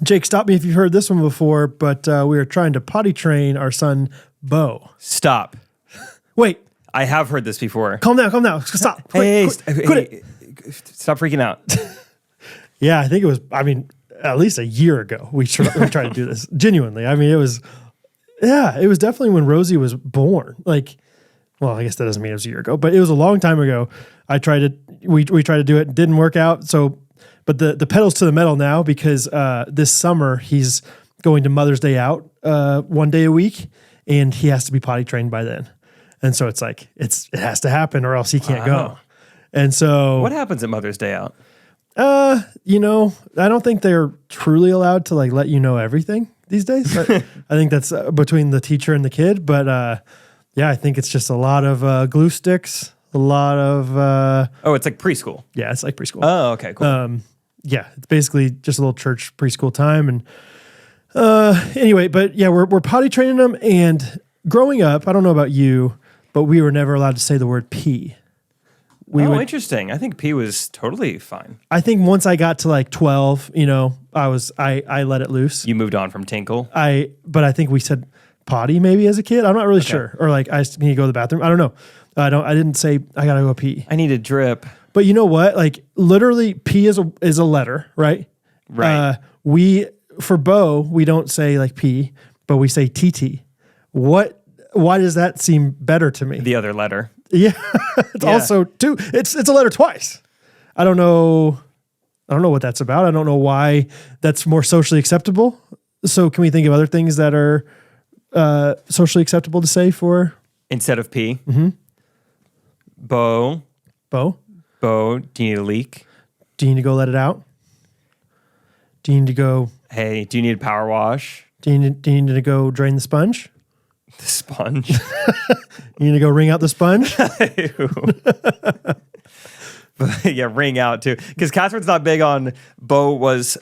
Jake, stop me if you've heard this one before, but we are trying to potty train our son, Bo. Stop. Wait. I have heard this before. Calm down. Stop. Quit it. Stop freaking out. Yeah, I think it was, at least a year ago we tried to do this. Genuinely. It was definitely when Rosie was born. I guess that doesn't mean it was a year ago, but it was a long time ago. We tried to do it. It didn't work out. So, but the pedal's to the metal now because this summer he's going to Mother's Day out 1 day a week, and he has to be potty trained by then. And so it's like it has to happen, or else he can't go. And so, what happens at Mother's Day out? I don't think they're truly allowed to let you know everything these days. I think that's between the teacher and the kid. But I think it's just a lot of glue sticks, a lot of. It's like preschool. Yeah, it's like preschool. Oh, okay, cool. It's basically just a little church preschool time, and anyway, but yeah, we're potty training them. And growing up, I don't know about you, but we were never allowed to say the word pee. Interesting. I think pee was totally fine. I think once I got to 12, I let it loose. You moved on from tinkle. But I think we said potty maybe as a kid. I'm not really sure. Or I need to go to the bathroom. I don't know. I didn't say I gotta go pee. I need a drip. But you know what? Literally, P is a letter, right? Right. For Bo, we don't say P, but we say TT. Why does that seem better to me? The other letter. Yeah, it's also two. It's a letter twice. I don't know what that's about. I don't know why that's more socially acceptable. So can we think of other things that are socially acceptable to say for instead of P? Mm-hmm. Bo, do you need a leak? Do you need to go let it out? Do you need to go? Hey, do you need a power wash? Do you need to go drain the sponge? The sponge. You need to go wring out the sponge? Yeah, wring out too. Because Catherine's not big on Bo was,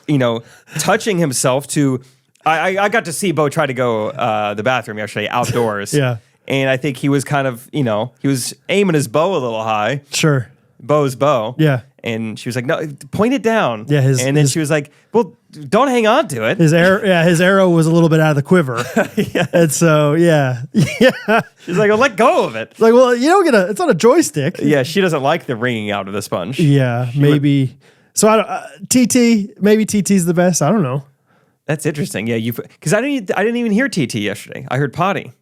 touching himself to. I got to see Bo try to go the bathroom yesterday outdoors. Yeah. And I think he was kind of, he was aiming his bow a little high. Sure. Bo's bow. Yeah. And she was like, no, point it down. Yeah. And then she was like, well, don't hang on to it. His arrow was a little bit out of the quiver. Yeah. And so, yeah. She's like, well, let go of it. Well, you don't it's not a joystick. Yeah. She doesn't like the wringing out of the sponge. Yeah. Maybe. So maybe TT's the best. I don't know. That's interesting. Yeah. Because I didn't even hear TT yesterday. I heard potty.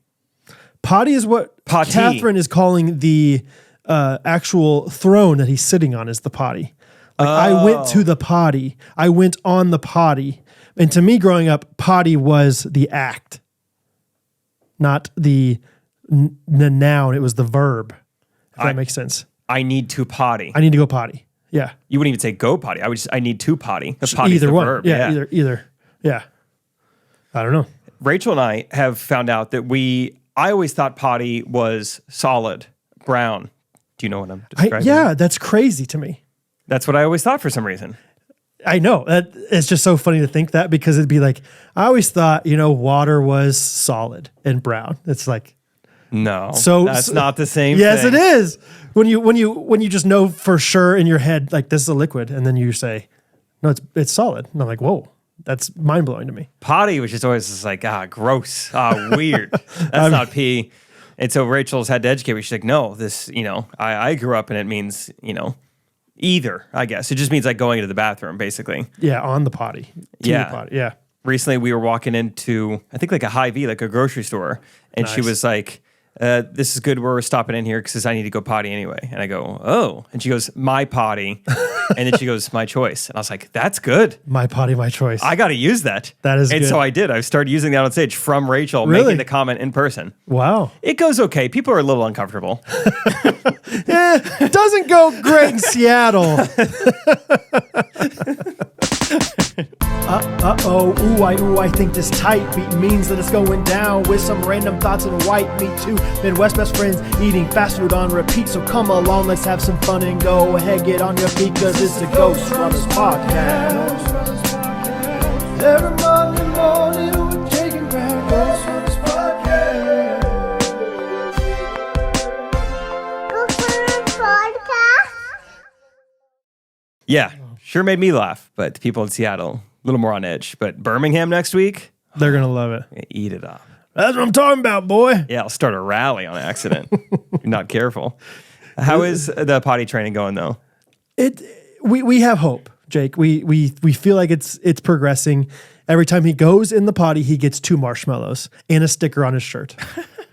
Potty is what Potty. Catherine is calling the actual throne that he's sitting on is the potty. I went to the potty. I went on the potty. And to me, growing up, potty was the act, not the noun. It was the verb, if that makes sense. I need to potty. I need to go potty. Yeah. You wouldn't even say go potty. I need to potty. The potty's either the one. verb. Yeah, either. Yeah. I don't know. Rachel and I have found out that I always thought potty was solid, brown. Do you know what I'm describing? Yeah, that's crazy to me. That's what I always thought for some reason. I know. It's just so funny to think that because it'd be I always thought, water was solid and brown. It's no, that's not the same yes, thing. It is. When you just know for sure in your head, this is a liquid, and then you say, no, it's solid. And I'm like, whoa, that's mind blowing to me. Potty was just always just gross, weird. That's not pee. And so Rachel's had to educate me. She's like, no, this, I grew up and it means, either, I guess. It just means going to the bathroom, basically. Yeah, on the potty. Yeah. The potty. Yeah. Recently we were walking into, I think a Hy-Vee, a grocery store. And Nice. she was like, this is good. We're stopping in here because I need to go potty anyway. And I go, oh. And she goes, my potty. And then she goes, my choice. And I was like, that's good. My potty, my choice. I got to use that. That is and good. So I did. I started using that on stage from Rachel, Really? making the comment in person. Wow. It goes okay. People are a little uncomfortable. It doesn't go great in Seattle. Ooh, I think this tight beat means that it's going down with some random thoughts and white meat too. Midwest best friends eating fast food on repeat. So come along, let's have some fun and go ahead, get on your feet, cause it's the Ghostrunners podcast. Every Monday morning we're taking back Ghostrunners podcast. Ghostrunners podcast? Yeah, sure made me laugh, but the people in Seattle little more on edge. But Birmingham next week, They're going to love it. eat it up. That's what I'm talking about, boy. Yeah, I'll start a rally on accident. You're not careful. How is the potty training going though? We have hope, Jake. We feel like it's progressing. Every time he goes in the potty, he gets 2 marshmallows and a sticker on his shirt.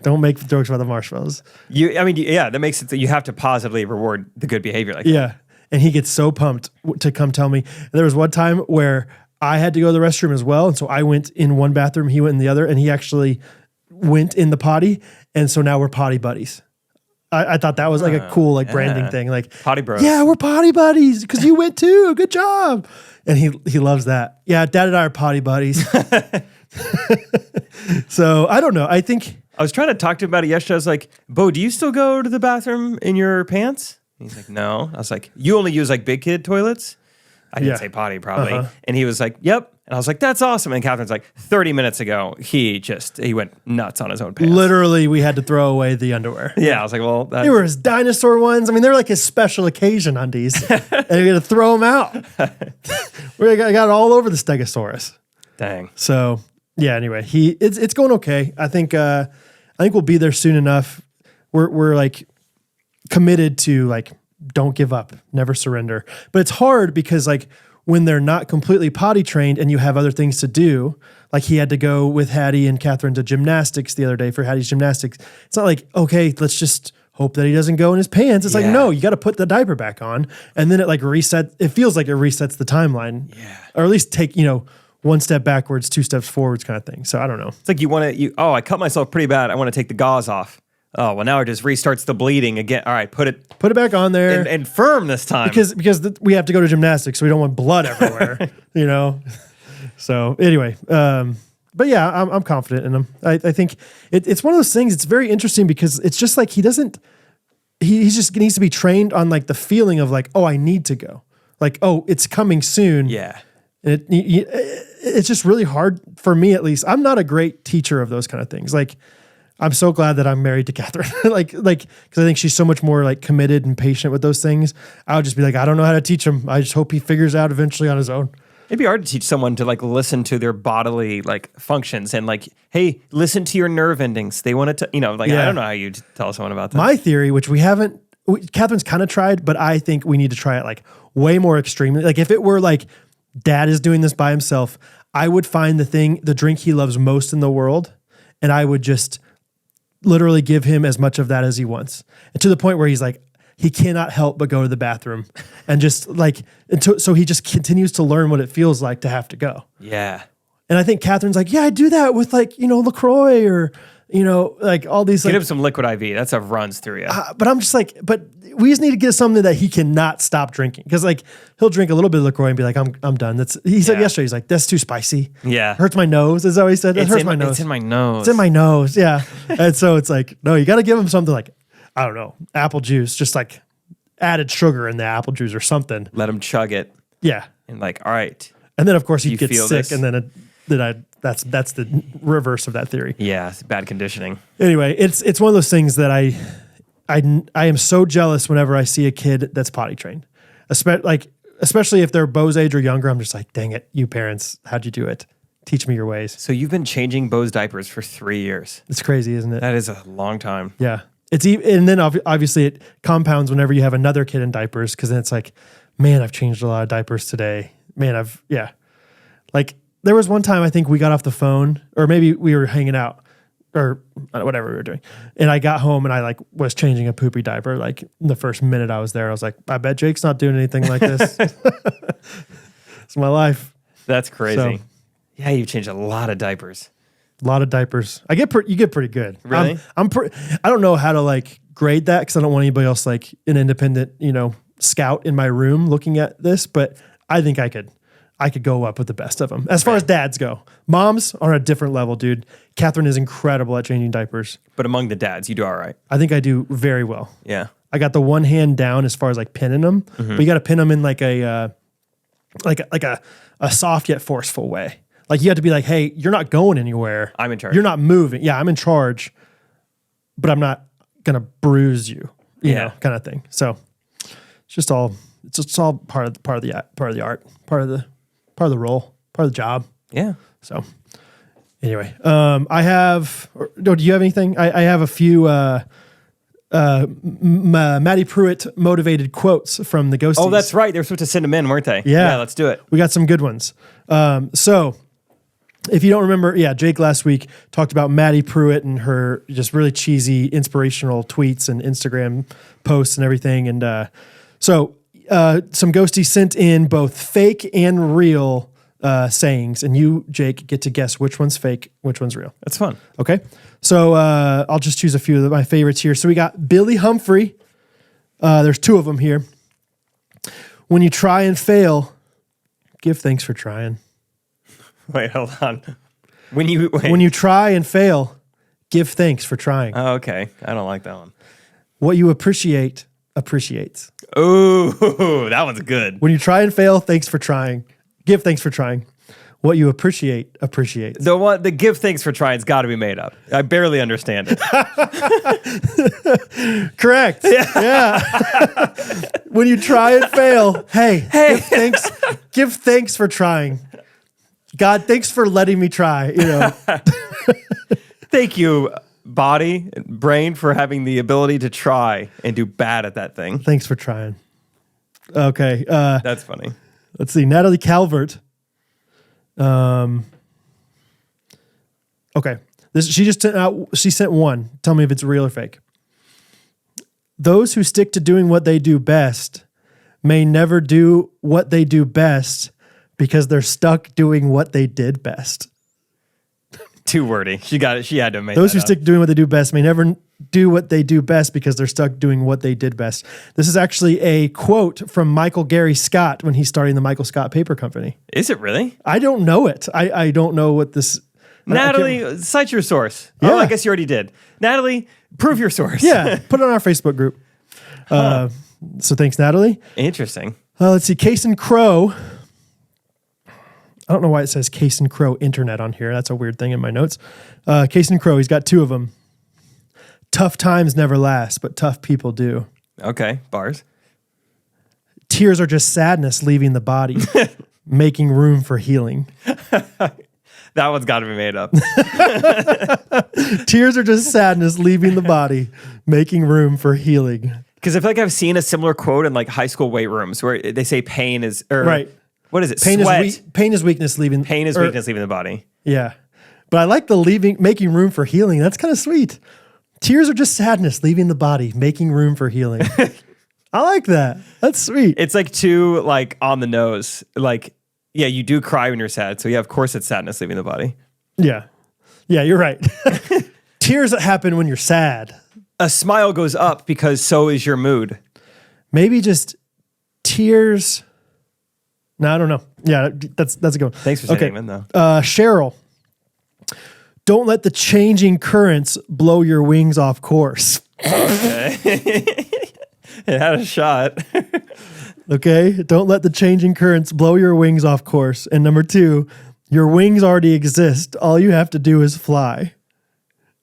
Don't make jokes about the marshmallows. That makes it that you have to positively reward the good behavior like that. Yeah. And he gets so pumped to come tell me. And there was one time where I had to go to the restroom as well. And so I went in one bathroom, he went in the other, and he actually went in the potty. And so now we're potty buddies. I thought that was like a cool branding thing. Like potty bros. Yeah, we're potty buddies because you went too. Good job. And he loves that. Yeah, Dad and I are potty buddies. So I don't know. I think I was trying to talk to him about it yesterday. I was like, Bo, do you still go to the bathroom in your pants? He's like, no. I was like, you only use like big kid toilets? I didn't say potty probably. And he was like, yep. And I was like, that's awesome. And Catherine's like, 30 minutes ago, he went nuts on his own pants. Literally, we had to throw away the underwear. Yeah, I was like, well, they were his dinosaur ones. I mean, they're like his special occasion undies. And you're going to throw them out. We got it all over the Stegosaurus. Dang. So, yeah, anyway, it's going okay. I think we'll be there soon enough. We're like committed to like, don't give up, never surrender. But it's hard because like when they're not completely potty trained and you have other things to do, like he had to go with Hattie and Catherine to gymnastics the other day for Hattie's gymnastics. It's not like, okay, let's just hope that he doesn't go in his pants. It's like, no, you got to put the diaper back on. And then it like resets. It feels like it resets the timeline. Yeah. Or at least take, one step backwards, 2 steps forwards kind of thing. So I don't know. It's like I cut myself pretty bad. I want to take the gauze off. Oh, well, now it just restarts the bleeding again. All right, put it back on there. And firm this time. Because we have to go to gymnastics, so we don't want blood everywhere, So anyway, but yeah, I'm confident in him. I think it's one of those things, it's very interesting because it's just like he just needs to be trained on like the feeling of like, oh, I need to go. Like, oh, it's coming soon. Yeah. And it's just really hard for me, at least. I'm not a great teacher of those kind of things. Like, I'm so glad that I'm married to Catherine. because I think she's so much more like committed and patient with those things. I would just be like, I don't know how to teach him. I just hope he figures out eventually on his own. It'd be hard to teach someone to like listen to their bodily like functions and like, hey, listen to your nerve endings. They want to, I don't know how you tell someone about that. My theory, which Catherine's kind of tried, but I think we need to try it like way more extremely. Like if it were like Dad is doing this by himself, I would find the drink he loves most in the world, and I would just literally give him as much of that as he wants. And to the point where he's like, he cannot help but go to the bathroom and just like, so he just continues to learn what it feels like to have to go. Yeah. And I think Catherine's like, yeah, I do that with like, LaCroix or, like all these. Get him some liquid IV. That stuff runs through you. But I'm just like, but we just need to get something that he cannot stop drinking. Cause like he'll drink a little bit of LaCroix and be like, I'm done. He said yesterday, he's like, that's too spicy. Yeah. Hurts my nose. Is that what he said? It hurts my nose. It's in my nose. It's in my nose. Yeah. And so it's like, no, you got to give him something like, I don't know, apple juice, just like added sugar in the apple juice or something. Let him chug it. Yeah. And like, all right. And then of course he gets sick, this? and then that's the reverse of that theory. Yeah, it's bad conditioning. Anyway, it's one of those things that I am so jealous whenever I see a kid that's potty trained, especially if they're Bo's age or younger. I'm just like, dang it, you parents, how'd you do it? Teach me your ways. So you've been changing Bo's diapers for 3 years. It's crazy, isn't it? That is a long time. Yeah. And then obviously it compounds whenever you have another kid in diapers, because then it's like, man, I've changed a lot of diapers today. Man, like there was one time I think we got off the phone, or maybe we were hanging out or whatever we were doing. And I got home and I like was changing a poopy diaper. Like the first minute I was there, I was like, I bet Jake's not doing anything like this. It's my life. That's crazy. So, yeah, you've changed a lot of diapers. A lot of diapers. You get pretty good. Really? I don't know how to like grade that because I don't want anybody else like an independent, scout in my room looking at this, but I think I could go up with the best of them. As far as dads go, moms are on a different level, dude. Catherine is incredible at changing diapers. But among the dads, you do all right. I think I do very well. Yeah. I got the one hand down as far as like pinning them, but you got to pin them in like a soft yet forceful way. Like you have to be like, hey, you're not going anywhere. I'm in charge. You're not moving. Yeah, I'm in charge, but I'm not gonna bruise you. You know, kind of thing. So it's just all part of the art, part of the role. part of the job. Yeah. So anyway, do you have anything? I have a few Maddie Pruitt motivated quotes from the Ghosties. Oh, that's right. They were supposed to send them in, weren't they? Yeah. Let's do it. We got some good ones. So if you don't remember, Jake last week talked about Maddie Pruitt and her just really cheesy inspirational tweets and Instagram posts and everything. And so some Ghosties sent in both fake and real sayings, and you, Jake, get to guess which one's fake, which one's real. That's fun. Okay. So I'll just choose a few of my favorites here. So we got Billy Humphrey. There's two of them here. When you try and fail, give thanks for trying. Wait, hold on. When you try and fail, give thanks for trying. Oh, okay. I don't like that one. What you appreciate appreciates. Ooh, that one's good. When you try and fail, thanks for trying. Give thanks for trying. What you appreciate appreciates. The give thanks for trying's got to be made up. I barely understand it. Correct. Yeah. When you try and fail, hey. Give thanks for trying. God, thanks for letting me try. Thank you, body and brain, for having the ability to try and do bad at that thing. Thanks for trying. Okay. That's funny. Let's see. Natalie Calvert. Okay. She sent one. Tell me if it's real or fake. Those who stick to doing what they do best may never do what they do best because they're stuck doing what they did best. Too wordy. She got it. She had to make Those who up. stick to doing what they do best may never do what they do best because they're stuck doing what they did best. This is actually a quote from Michael Gary Scott when he's starting the Michael Scott Paper Company. Is it really? I don't know it. I don't know what this... Natalie, cite your source. Yeah. Oh, I guess you already did. Natalie, prove your source. Yeah, put it on our Facebook group. So thanks, Natalie. Interesting. Let's see. Case and Crow. I don't know why it says Case and Crow Internet on here. That's a weird thing in my notes. Case and Crow, he's got two of them. Tough times never last, but tough people do. Okay, bars. Tears are just sadness leaving the body, making room for healing. That one's got to be made up. Tears are just sadness leaving the body, making room for healing. Because I feel like I've seen a similar quote in like high school weight rooms where they say pain is... right. What is it? Pain Sweat. Is weakness leaving... Pain is weakness leaving the body. Yeah. But I like the making room for healing. That's kind of sweet. Tears are just sadness leaving the body, making room for healing. I like that. That's sweet. It's like too like on the nose. Like, yeah, you do cry when you're sad. So yeah, of course it's sadness leaving the body. Yeah. Yeah, you're right. Tears that happen when you're sad. A smile goes up because so is your mood. Maybe just tears... No, I don't know. Yeah, that's a good one. Thanks for saying it, though. Cheryl, don't let the changing currents blow your wings off course. Okay. It had a shot. Okay, don't let the changing currents blow your wings off course. And number 2, your wings already exist. All you have to do is fly.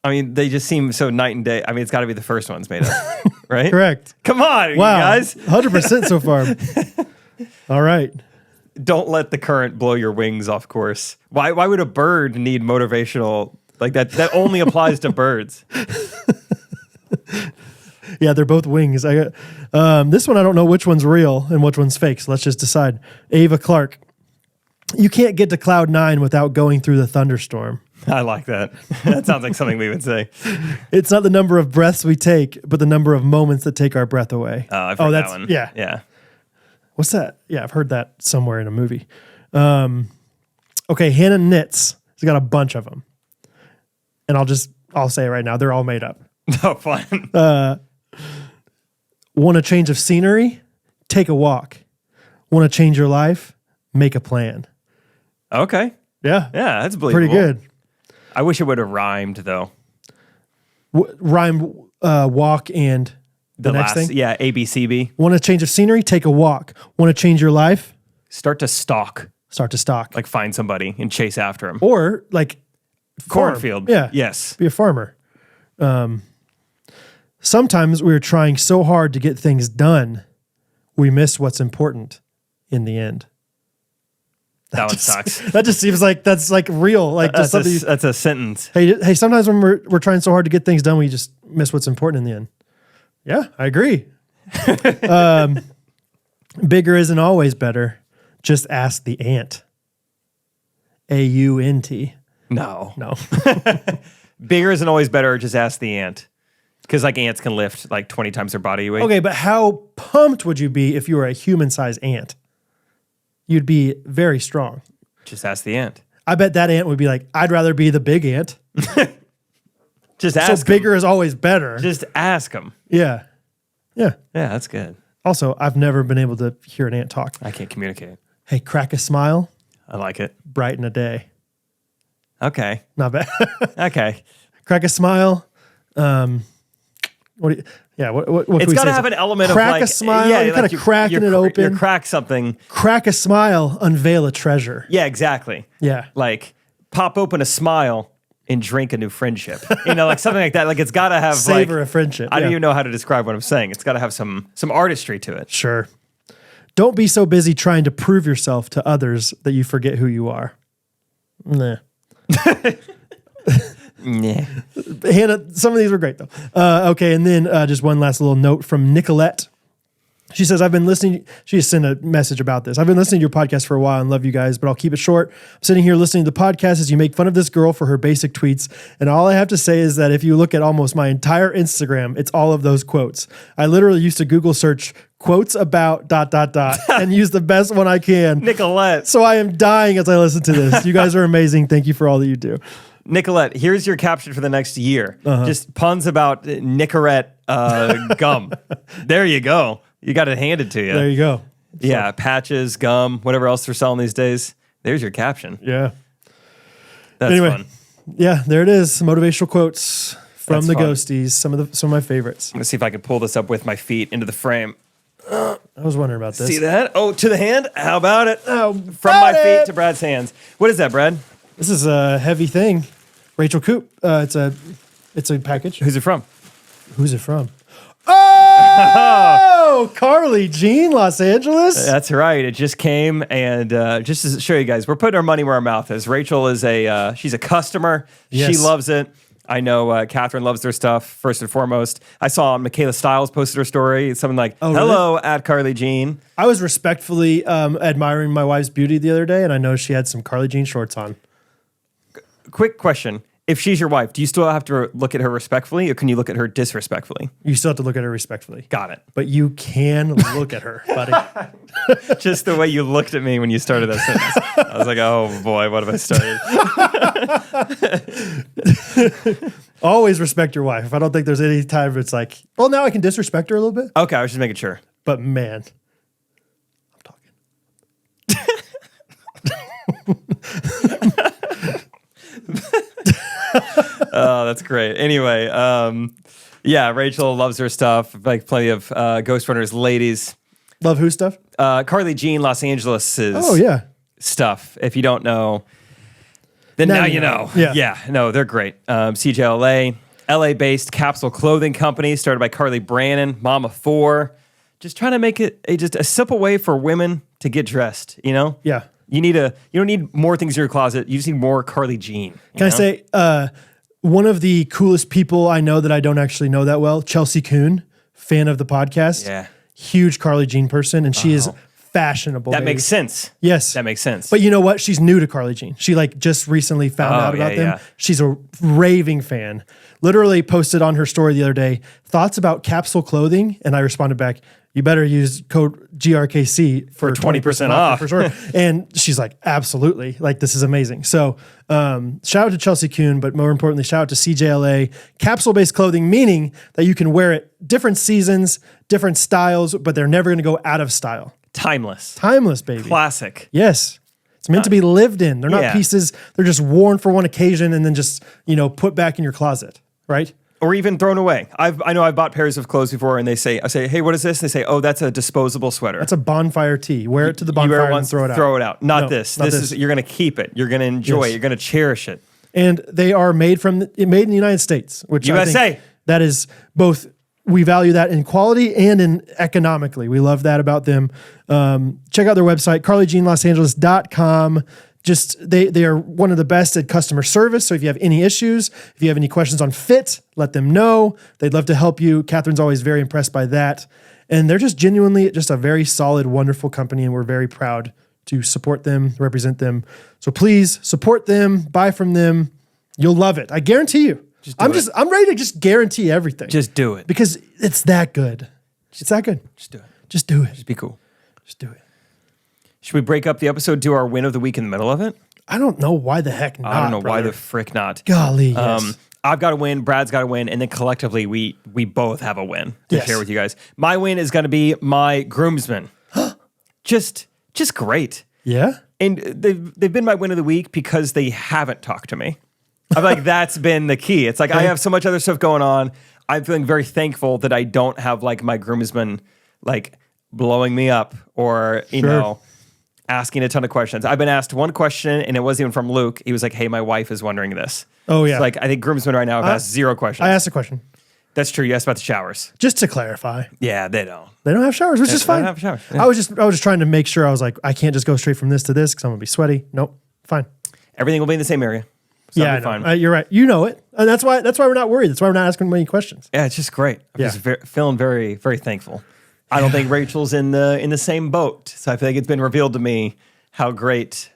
I mean, they just seem so night and day. I mean, it's got to be the first one's made up, right? Correct. Come on, Wow, you guys. 100% so far. All right. Don't let the current blow your wings off course. Why would a bird need motivational like that? That only applies to birds. Yeah, they're both wings. I got this one. I don't know which one's real and which one's fake. So let's just decide. Ava Clark, you can't get to cloud 9 without going through the thunderstorm. I like that. That sounds like something we would say. It's not the number of breaths we take, but the number of moments that take our breath away. Oh, I've heard that one. Yeah. Yeah. What's that? Yeah, I've heard that somewhere in a movie. Okay, Hannah Knits. She's got a bunch of them. And I'll say it right now. They're all made up. Oh, fun. Want a change of scenery? Take a walk. Want to change your life? Make a plan. Okay. Yeah. Yeah, that's believable. Pretty good. I wish it would have rhymed, though. Rhyme walk and the next thing? Yeah, ABCB. Want a change of scenery? Take a walk. Want to change your life? Start to stalk. Start to stalk. Like find somebody and chase after him. Or like farm. Cornfield. Yeah. Yes. Be a farmer. Sometimes we're trying so hard to get things done, we miss what's important in the end. That one sucks. That just seems like that's like real. Like just something. That's a sentence. Hey, sometimes when we're trying so hard to get things done, we just miss what's important in the end. Yeah, I agree. Bigger isn't always better. Just ask the ant. AUNT. No. Bigger isn't always better. Just ask the ant. Because like ants can lift like 20 times their body weight. Okay, but how pumped would you be if you were a human-sized ant? You'd be very strong. Just ask the ant. I bet that ant would be like, I'd rather be the big ant. Just ask. So bigger is always better. Just ask them. Yeah. Yeah, that's good. Also, I've never been able to hear an ant talk. I can't communicate. Hey, crack a smile. I like it. Brighten a day. Okay. Not bad. Okay. Crack a smile. What do you, yeah, what it's got to have an element crack of like a smile. Yeah, you're kind of cracking it open. You crack something. Crack a smile. Unveil a treasure. Yeah, exactly. Yeah, like pop open a smile and drink a new friendship. Like something like that. Like it's got to have savor a friendship. I don't even know how to describe what I'm saying. It's got to have some artistry to it. Sure. Don't be so busy trying to prove yourself to others that you forget who you are. Nah. Yeah. Hannah, some of these were great though. Okay, and then just one last little note from Nicolette. She says, I've been listening. She just sent a message about this. I've been listening to your podcast for a while and love you guys, but I'll keep it short. I'm sitting here listening to the podcast as you make fun of this girl for her basic tweets. And all I have to say is that if you look at almost my entire Instagram, it's all of those quotes. I literally used to Google search quotes about ... and use the best one I can. Nicolette. So I am dying as I listen to this. You guys are amazing. Thank you for all that you do. Nicolette, here's your caption for the next year. Just puns about Nicorette gum. There you go. You got it handed to you. There you go. Yeah, patches, gum, whatever else they're selling these days. There's your caption. Yeah. That's fun. Yeah, there it is. Motivational quotes from That's the fun. Ghosties. Some of my favorites. Let's see if I can pull this up with my feet into the frame. I was wondering about this. See that? Oh, to the hand? How about it? Oh, from my feet to Brad's hands. What is that, Brad? This is a heavy thing. Rachel Coop. It's a package. Who's it from? Who's it from? Oh, Carly Jean, Los Angeles. That's right. It just came, and just to show you guys, we're putting our money where our mouth is. Rachel is she's a customer. Yes. She loves it. I know Catherine loves their stuff, first and foremost. I saw Michaela Stiles posted her story. It's something like, hello, really? at Carly Jean. I was respectfully admiring my wife's beauty the other day, and I know she had some Carly Jean shorts on. Quick question. If she's your wife, do you still have to look at her respectfully, or can you look at her disrespectfully? You still have to look at her respectfully. Got it. But you can look at her, buddy. Just the way you looked at me when you started that sentence. I was like, oh boy, what have I started? Always respect your wife. I don't think there's any time it's like, well, now I can disrespect her a little bit. Okay, I was just making sure. But man, I'm talking. Oh, that's great. Anyway, yeah, Rachel loves her stuff. Like plenty of Ghostrunners ladies. Love who stuff? Carly Jean, Los Angeles' stuff. If you don't know, then now you know. Yeah, no, they're great. CJLA, LA-based capsule clothing company started by Carly Brannon, mom of 4. Just trying to make it just a simple way for women to get dressed, you know? Yeah. You don't need more things in your closet. You just need more Carly Jean. Can I say, one of the coolest people I know that I don't actually know that well, Chelsea Kuhn, fan of the podcast. Yeah. Huge Carly Jean person, and she is fashionable. That makes sense. Yes. That makes sense. But you know what? She's new to Carly Jean. She just recently found out about them. Yeah. She's a raving fan. Literally posted on her story the other day, thoughts about capsule clothing. And I responded back, you better use code GRKC for 20% off. For sure. And she's like, absolutely. Like, this is amazing. So shout out to Chelsea Kuhn, but more importantly, shout out to CJLA. Capsule-based clothing, meaning that you can wear it different seasons, different styles, but they're never going to go out of style. Timeless. Timeless, baby. Classic. Yes. It's meant to be lived in. They're not pieces. They're just worn for one occasion and then just, put back in your closet, right? Or even thrown away. I know I've bought pairs of clothes before, and I say, hey, what is this? And they say, oh, that's a disposable sweater. That's a bonmade tee. Wear it to the bonfire and throw it out. Throw it out. Not this. This is you're going to keep it. You're going to enjoy it. You're going to cherish it. And they are made in the United States, which USA. I think that is both we value that in quality and in economically. We love that about them. Check out their website, carlyjeanlosangeles.com. Just they are one of the best at customer service. So if you have any issues, if you have any questions on fit, let them know. They'd love to help you. Catherine's always very impressed by that. And they're just genuinely just a very solid, wonderful company. And we're very proud to support them, represent them. So please support them, buy from them. You'll love it. I guarantee you. I'm ready to just guarantee everything. Just do it. Because it's that good. It's that good. Just do it. Just do it. Just be cool. Just do it. Should we break up the episode, do our win of the week in the middle of it? I don't know why the heck not. I don't know brother. why the frick not. Golly, yes. I've got a win. Brad's got a win, and then collectively we both have a win to share with you guys. My win is going to be my groomsmen. just great. Yeah, and they've been my win of the week because they haven't talked to me. I'm like, that's been the key. It's like I have so much other stuff going on. I'm feeling very thankful that I don't have like my groomsmen like blowing me up or you know. Asking a ton of questions. I've been asked one question, and it wasn't even from Luke. He was like, "Hey, my wife is wondering this." Oh yeah. So like I think groomsmen right now have asked 0 questions. I asked a question. That's true. You asked about the showers. Just to clarify. Yeah, they don't. They don't have showers, which is fine. They don't have showers. Yeah. I was just trying to make sure. I was like, I can't just go straight from this to this because I'm gonna be sweaty. Nope, fine. Everything will be in the same area. So yeah, fine. You're right. You know it, and that's why we're not worried. That's why we're not asking many questions. Yeah, it's just great. I'm just feeling very, very thankful. I don't think Rachel's in the same boat, so I feel like it's been revealed to me how great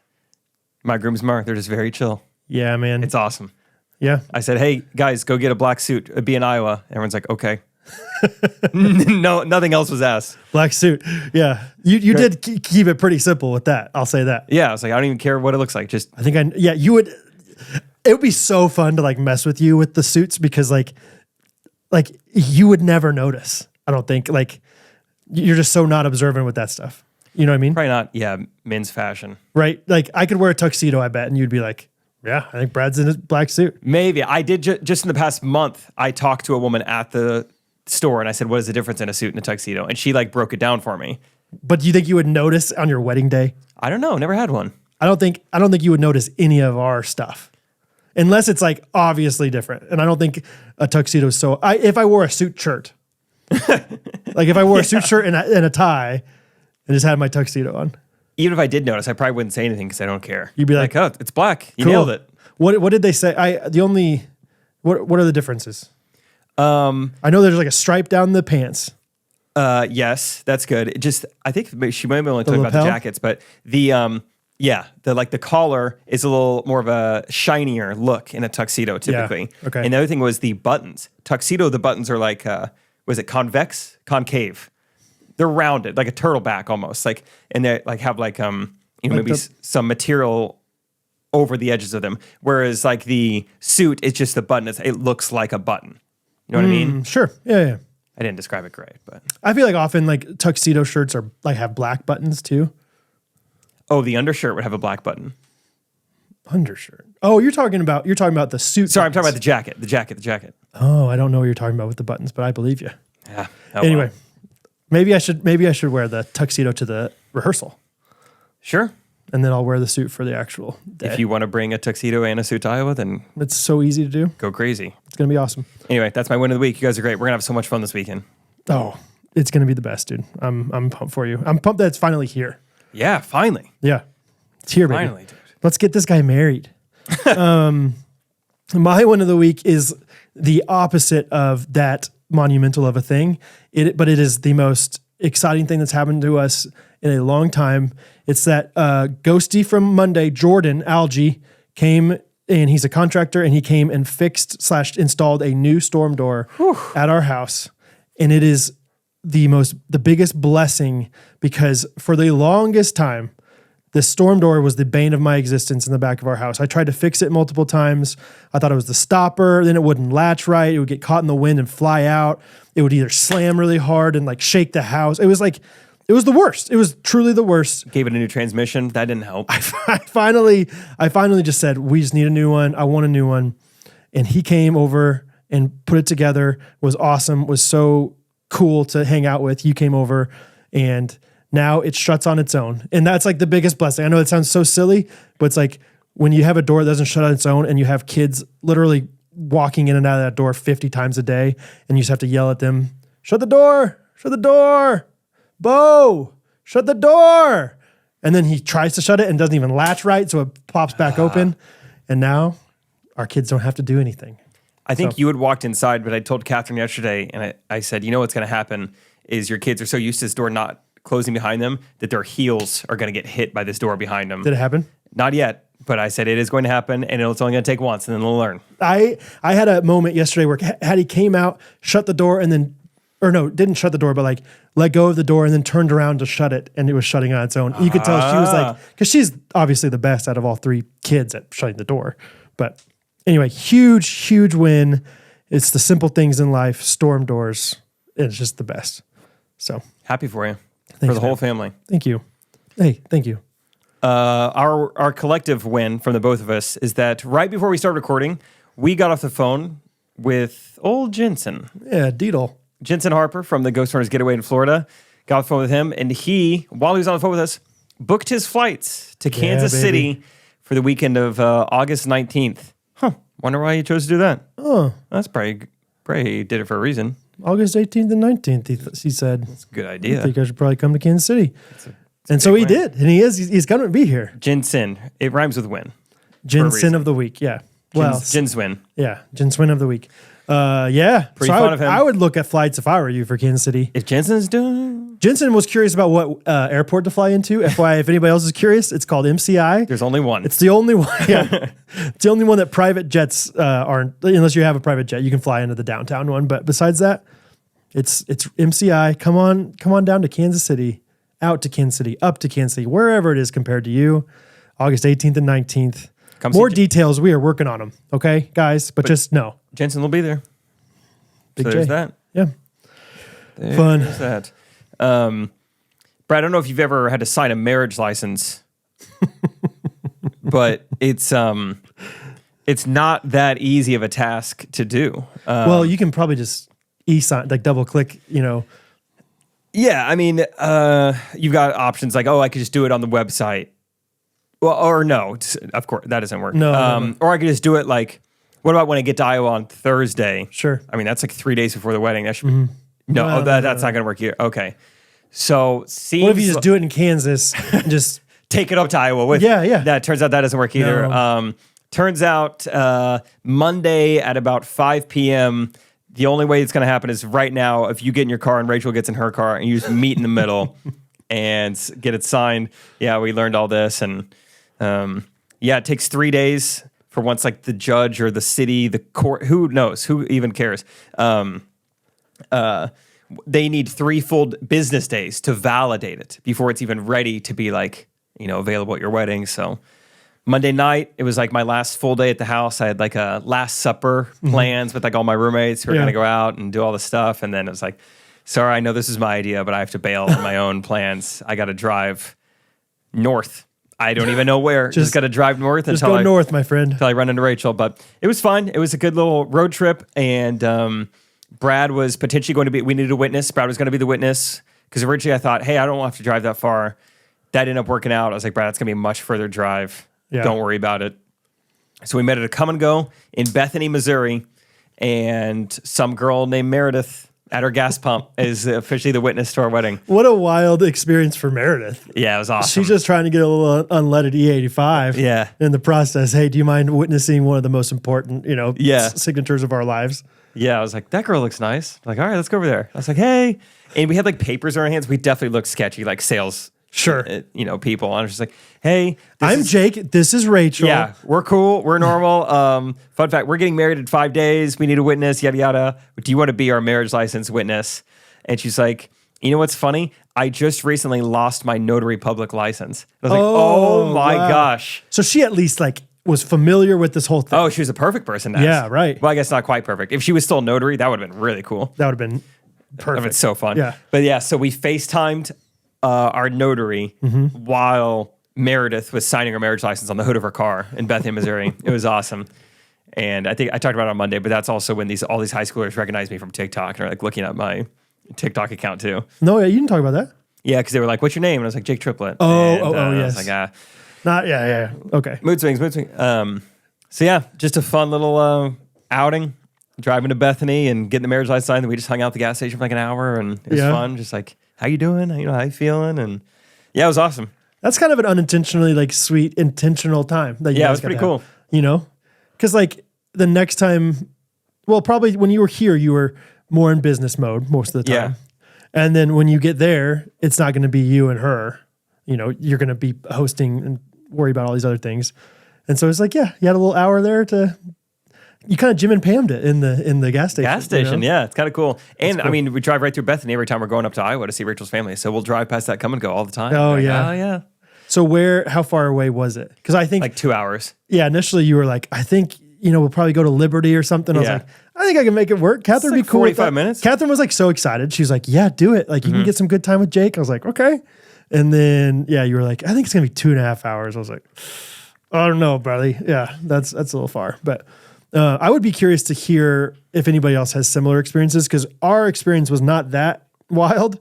my groomsmen are. They're just very chill. Yeah, man. It's awesome. Yeah. I said, hey, guys, go get a black suit. It'd be in Iowa. Everyone's like, okay. No, nothing else was asked. Black suit. Yeah. You did keep it pretty simple with that. I'll say that. Yeah. I was like, I don't even care what it looks like. Just you would, it would be so fun to like mess with you with the suits because like you would never notice. I don't think like you're just so not observant with that stuff. You know what I mean? Probably not. Yeah. Men's fashion. Right. Like I could wear a tuxedo, I bet. And you'd be like, yeah, I think Brad's in a black suit. Maybe. I did just in the past month, I talked to a woman at the store and I said, what is the difference in a suit and a tuxedo? And she like broke it down for me. But do you think you would notice on your wedding day? I don't know. Never had one. I don't think you would notice any of our stuff. Unless it's like obviously different. And I don't think a tuxedo is so if I wore a suit shirt. Like if I wore a suit shirt and a tie and just had my tuxedo on. Even if I did notice, I probably wouldn't say anything because I don't care. You'd be like, oh, it's black. You cool. nailed it. What did they say? What are the differences? I know there's like a stripe down the pants. Yes, that's good. I think she might have only talking about the jackets, but the collar is a little more of a shinier look in a tuxedo typically. Yeah. Okay. And the other thing was the buttons. Tuxedo, the buttons are like, was it convex? Concave. They're rounded, like a turtleback almost. Like, and they like have like maybe some material over the edges of them. Whereas like the suit, it's just the button. It looks like a button. You know what I mean? Sure. Yeah. I didn't describe it great, but I feel like often like tuxedo shirts are like have black buttons too. Oh, the undershirt would have a black button. Undershirt. Oh, you're talking about the suit. Sorry, I'm talking about the jacket. Oh, I don't know what you're talking about with the buttons, but I believe you. Yeah. Anyway, maybe I should wear the tuxedo to the rehearsal. Sure. And then I'll wear the suit for the actual day. If you want to bring a tuxedo and a suit to Iowa, then it's so easy to do. Go crazy. It's going to be awesome. Anyway, that's my win of the week. You guys are great. We're going to have so much fun this weekend. Oh, it's going to be the best, dude. I'm pumped for you. I'm pumped that it's finally here. Yeah, finally. Yeah. It's here, baby. Finally, dude. Let's get this guy married. My win of the week is the opposite of that monumental of a thing. But it is the most exciting thing that's happened to us in a long time. It's that Ghosty from Monday, Jordan Algie, came and he's a contractor and he came and fixed/installed a new storm door at our house. And it is the biggest blessing because for the longest time, this storm door was the bane of my existence in the back of our house. I tried to fix it multiple times. I thought it was the stopper. Then it wouldn't latch right. It would get caught in the wind and fly out. It would either slam really hard and like shake the house. It was the worst. It was truly the worst. Gave it a new transmission. That didn't help. I finally just said, we just need a new one. I want a new one. And he came over and put it together. Was awesome. Was so cool to hang out with. You came over and now it shuts on its own. And that's like the biggest blessing. I know it sounds so silly, but it's like when you have a door that doesn't shut on its own and you have kids literally walking in and out of that door 50 times a day, and you just have to yell at them, shut the door, Bo, shut the door. And then he tries to shut it and doesn't even latch right, so it pops back open. And now our kids don't have to do anything. I think you had walked inside, but I told Catherine yesterday, and I said, you know what's going to happen is your kids are so used to this door not closing behind them that their heels are going to get hit by this door behind them. Did it happen? Not yet, but I said it is going to happen, and it's only going to take once, and then they'll learn. I had a moment yesterday where Hattie came out, shut the door, and then, or no, didn't shut the door, but like let go of the door and then turned around to shut it, and it was shutting on its own. You could tell she was like, because she's obviously the best out of all three kids at shutting the door. But anyway, huge win. It's the simple things in life, storm doors. It's just the best. So happy for you, thanks, for the whole man. family. Thank you. Hey, thank you. Our collective win from the both of us is that right before we started recording, we got off the phone with old Jensen. Yeah, Deedle. Jensen Harper from the Ghostrunners Getaway in Florida. Got off the phone with him, and he, while he was on the phone with us, booked his flights to Kansas City for the weekend of August 19th. Wonder why he chose to do that. Oh. That's probably he did it for a reason. August 18th and 19th, he said. That's a good idea. I think I should probably come to Kansas City. And so he did. And he's going to be here. Jensen. It rhymes with win. Jensen of the week. Yeah. Well, Jinswin. Yeah. Jinswin of the week. Yeah. Pretty fond of him. I would look at flights if I were you for Kansas City. If Jensen's doing... Jensen was curious about what airport to fly into. FYI, if anybody else is curious, it's called MCI. There's only one. It's the only one. Yeah. It's the only one that private jets aren't, unless you have a private jet, you can fly into the downtown one. But besides that, it's MCI. Come on down to Kansas City, out to Kansas City, up to Kansas City, wherever it is compared to you. August 18th and 19th. More details. We are working on them. Okay, guys, but just know. Jensen will be there. Big so J. there's that. Yeah. Fun. There's that. Brad, I don't know if you've ever had to sign a marriage license, but it's not that easy of a task to do. Well, you can probably just e-sign, like double click, Yeah, I mean, you've got options like, I could just do it on the website. Well, or no, of course, that doesn't work. No. Or I could just do it like, what about when I get to Iowa on Thursday? Sure. I mean, that's like 3 days before the wedding. That should be, that's not going to work here. Okay. So, what if you just do it in Kansas and just take it up to Iowa with? Yeah. That turns out that doesn't work either. No. Turns out Monday at about 5 p.m., the only way it's going to happen is right now, if you get in your car and Rachel gets in her car and you just meet in the middle and get it signed. Yeah, we learned all this. And it takes 3 days for once like the judge or the city, the court, who knows, who even cares? They need 3 full business days to validate it before it's even ready to be like, available at your wedding. So Monday night, it was like my last full day at the house. I had like a last supper plans with like all my roommates who were going to go out and do all the stuff. And then it was like, sorry, I know this is my idea, but I have to bail on my own plans. I got to drive north. I don't even know where. Just got to drive north until go north, my friend. Until I run into Rachel. But it was fun. It was a good little road trip. And Brad was potentially going to be, we needed a witness. Brad was going to be the witness. Because originally I thought, hey, I don't have to drive that far. That ended up working out. I was like, Brad, it's going to be a much further drive. Yeah. Don't worry about it. So we met at a come and go in Bethany, Missouri. And some girl named Meredith at her gas pump is officially the witness to our wedding. What a wild experience for Meredith. Yeah, it was awesome. She's just trying to get a little unleaded E85 in the process. Hey, do you mind witnessing one of the most important, signatures of our lives? Yeah, I was like, that girl looks nice. I'm like, all right, let's go over there. I was like, hey. And we had like papers in our hands. We definitely looked sketchy, like sales people. And I was just like, hey. I'm Jake. This is Rachel. Yeah, we're cool. We're normal. Fun fact, we're getting married in 5 days. We need a witness, yada, yada. Do you want to be our marriage license witness? And she's like, you know what's funny? I just recently lost my notary public license. I was like, oh my gosh. So she at least was familiar with this whole thing. Oh, she was a perfect person to ask. Yeah, right. Well, I guess not quite perfect. If she was still a notary, that would have been really cool. That would have been perfect. That would have been so fun. Yeah. But yeah, so we FaceTimed our notary while Meredith was signing her marriage license on the hood of her car in Bethany, Missouri. It was awesome. And I think I talked about it on Monday, but that's also when all these high schoolers recognize me from TikTok and are like looking at my TikTok account too. No, you didn't talk about that. Yeah, because they were like, "What's your name?" And I was like, "Jake Triplett." Yes. I was like, Not, yeah. Okay. Mood swings. So yeah, just a fun little outing, driving to Bethany and getting the marriage license signed. And we just hung out at the gas station for like an hour, and it was fun. Just like, how you doing? How you feeling? And yeah, it was awesome. That's kind of an unintentionally like sweet intentional time. That it was pretty cool. Because like the next time, well, probably when you were here, you were more in business mode most of the time. Yeah. And then when you get there, it's not going to be you and her. You're going to be hosting and worry about all these other things. And so it's like, yeah, you had a little hour there you kind of Jim and Pam'd it in the gas station. Gas station, yeah, it's kind of cool. And cool. I mean, we drive right through Bethany every time we're going up to Iowa to see Rachel's family. So we'll drive past that come and go all the time. Oh, yeah. Oh, yeah. So how far away was it? Because I think like 2 hours. Yeah, initially you were like, I think, we'll probably go to Liberty or something. I was like, I think I can make it work. Catherine would be cool. 45 minutes. Catherine was like so excited. She was like, yeah, do it. Like you can get some good time with Jake. I was like, okay. And then, you were like, I think it's going to be 2.5 hours. I was like, I don't know, buddy. Yeah, that's a little far. But I would be curious to hear if anybody else has similar experiences, because our experience was not that wild,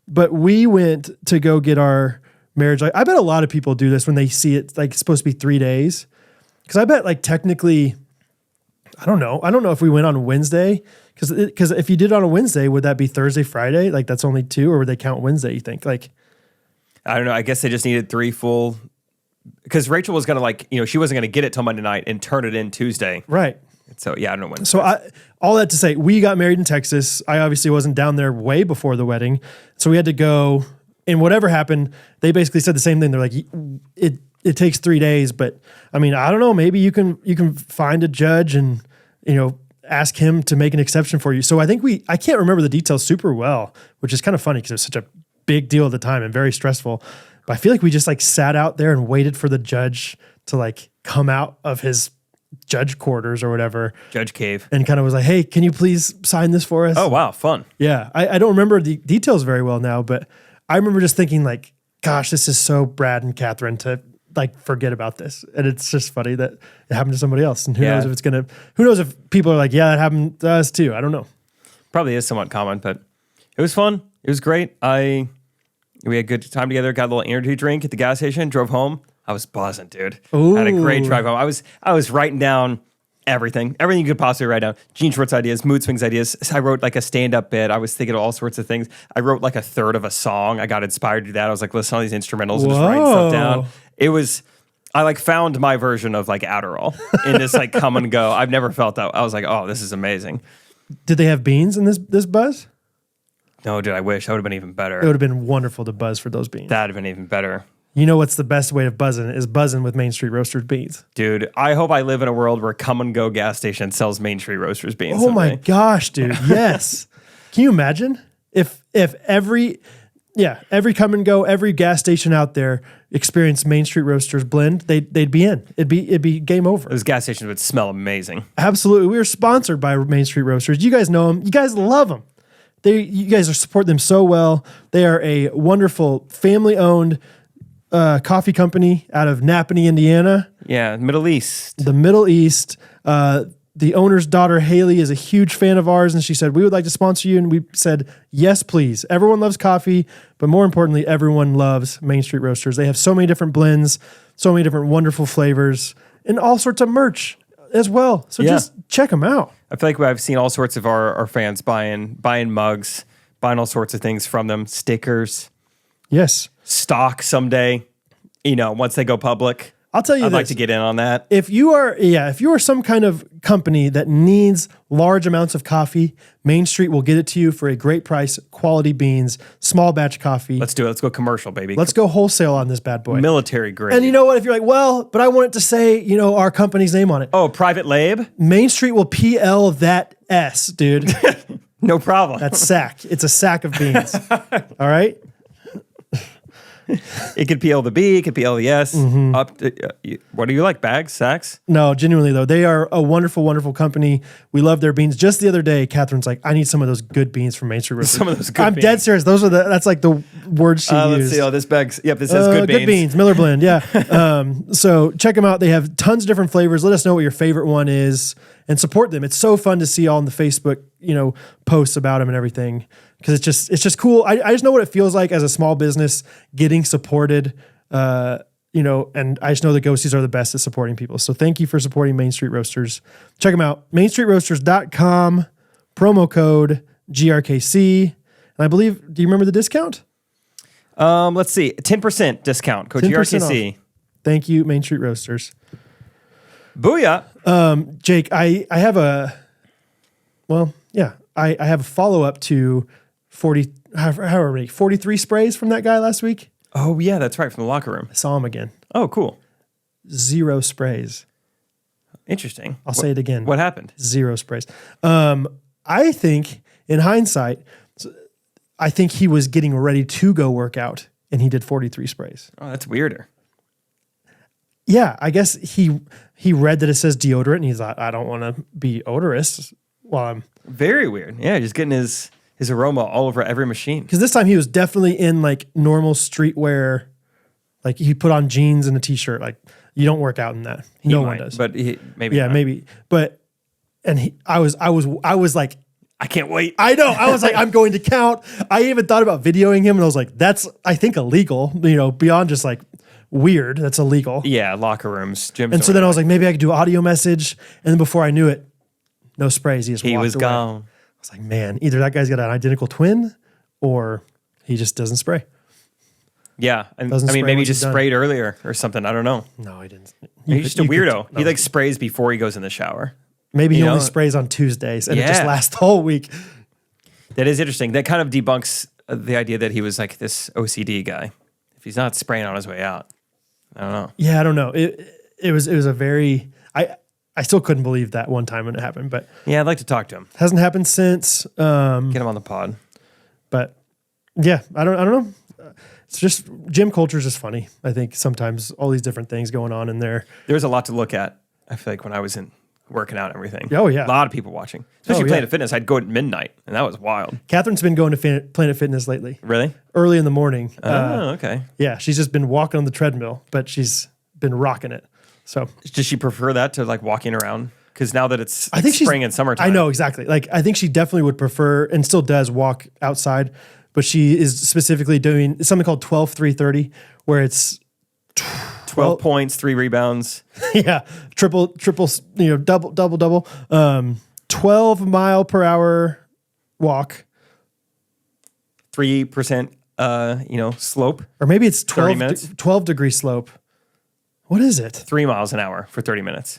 but we went to go get our marriage. I bet a lot of people do this when they see it like it's supposed to be 3 days. Because I bet like technically, I don't know if we went on Wednesday, because if you did it on a Wednesday, would that be Thursday, Friday? Like that's only 2, or would they count Wednesday, you think? Like, I don't know. I guess they just needed 3 full. Because Rachel was going to she wasn't going to get it till Monday night and turn it in Tuesday. Right. So, yeah, I don't know when. So, all that to say, we got married in Texas. I obviously wasn't down there way before the wedding. So, we had to go, and whatever happened, they basically said the same thing. They're like, it takes 3 days, but I mean, I don't know. Maybe you can find a judge and, ask him to make an exception for you. So, I think I can't remember the details super well, which is kind of funny because it was such a big deal at the time and very stressful. But I feel like we just like sat out there and waited for the judge to like come out of his judge quarters or whatever. Judge cave. And kind of was like, hey, can you please sign this for us? Oh, wow. Fun. Yeah. I don't remember the details very well now, but I remember just thinking like, gosh, this is so Brad and Catherine to like forget about this. And it's just funny that it happened to somebody else. And who knows if people are like, yeah, that happened to us too. I don't know. Probably is somewhat common, but it was fun. It was great. We had a good time together, got a little energy drink at the gas station, drove home. I was buzzing, dude. Ooh. I had a great drive home. I was writing down everything you could possibly write down. Gene Schwartz ideas, mood swings ideas. I wrote like a stand-up bit. I was thinking of all sorts of things. I wrote like a third of a song. I got inspired to do that. I was like listening to all these instrumentals and just writing stuff down. I like found my version of like Adderall in this like come and go. I've never felt that. I was like, oh, this is amazing. Did they have beans in this buzz? No, dude, I wish. That would have been even better. It would have been wonderful to buzz for those beans. That would have been even better. You know what's the best way of buzzing is buzzing with Main Street Roasters beans. Dude, I hope I live in a world where Come and Go gas station sells Main Street Roasters beans. Oh my gosh, dude. Yes. Can you imagine if every Come and Go, every gas station out there experienced Main Street Roasters blend, they'd be in. It'd be game over. Those gas stations would smell amazing. Absolutely. We were sponsored by Main Street Roasters. You guys know them. You guys love them. You guys support them so well. They are a wonderful family-owned coffee company out of Napanee, Indiana. Yeah, Middle East. The Middle East. The owner's daughter, Haley, is a huge fan of ours, and she said, we would like to sponsor you. And we said, yes, please. Everyone loves coffee, but more importantly, everyone loves Main Street Roasters. They have so many different blends, so many different wonderful flavors, and all sorts of merch as well. So just check them out. I feel like I've seen all sorts of our fans buying mugs, buying all sorts of things from them, stickers. Yes. Stock someday, once they go public. I'll tell you I'd like to get in on that. If you are some kind of company that needs large amounts of coffee, Main Street will get it to you for a great price, quality beans, small batch coffee. Let's do it. Let's go commercial, baby. Let's go wholesale on this bad boy. Military grade. And you know what? If you're like, well, but I want it to say, our company's name on it. Oh, private lab? Main Street will PL that S, dude. No problem. That's sack. It's a sack of beans. All right? It could PL the B, it could PL the S. Mm-hmm. What do you like, bags, sacks? No, genuinely though, they are a wonderful, wonderful company. We love their beans. Just the other day, Catherine's like, I need some of those good beans from Main Street Roasters. Some of those good beans. I'm dead serious. That's like the words she used. Let's see. Oh, this bag's, yep, this says good beans. Good beans, Miller Blend, yeah. So check them out. They have tons of different flavors. Let us know what your favorite one is and support them. It's so fun to see all in the Facebook, posts about them and everything. Because it's just cool. I just know what it feels like as a small business getting supported and I just know the Ghosties are the best at supporting people. So thank you for supporting Main Street Roasters. Check them out. MainStreetRoasters.com, promo code GRKC. And I believe, do you remember the discount? Let's see. 10% discount. Code 10% GRKC. off. Thank you, Main Street Roasters. Booyah. Jake, I have I have a follow-up to 43 sprays from that guy last week. Oh, yeah, that's right. From the locker room. I saw him again. Oh, cool. 0 sprays. Interesting. I'll say it again. What happened? 0 sprays. I think, in hindsight, I think he was getting ready to go work out, and he did 43 sprays. Oh, that's weirder. Yeah, I guess he read that it says deodorant, and he's like, I don't want to be odorous while I'm... Very weird. Yeah, just getting his aroma all over every machine. Because this time he was definitely in like normal streetwear. Like he put on jeans and a t-shirt. Like you don't work out in that. No one does. But maybe. Yeah, not. maybe. But I was like, I can't wait. I know. I was like, I'm going to count. I even thought about videoing him, and I was like, that's I think illegal. Beyond just like weird. That's illegal. Yeah, locker rooms, gyms. And so then I was like, maybe I could do audio message. And then before I knew it, no sprays. He was away. gone. I was like, man, either that guy's got an identical twin, or he just doesn't spray. Yeah, and maybe he just sprayed earlier or something. I don't know. No, he didn't. He's just a weirdo. He like sprays before he goes in the shower. Maybe he only sprays on Tuesdays, and it just lasts the whole week. That is interesting. That kind of debunks the idea that he was like this OCD guy. If he's not spraying on his way out, I don't know. Yeah, I don't know. It was a very I still couldn't believe that one time when it happened, but yeah, I'd like to talk to him. Hasn't happened since. Get him on the pod. But yeah, I don't know. It's just gym culture is just funny. I think sometimes all these different things going on in there. There's a lot to look at. I feel like when I was working out and everything. Oh yeah, a lot of people watching, especially Planet Fitness. I'd go at midnight, and that was wild. Catherine's been going to Planet Fitness lately. Really? Early in the morning. Oh, okay. Yeah, she's just been walking on the treadmill, but she's been rocking it. So does she prefer that to like walking around? Because now that it's spring and summertime. I know, exactly. Like, I think she definitely would prefer, and still does, walk outside, but she is specifically doing something called 12-3-30, where it's 12 points, 3 rebounds. Yeah. Triple, double. 12 mile per hour walk. 3%, slope. Or maybe it's 12 12 degree slope. What is it? 3 miles an hour for 30 minutes.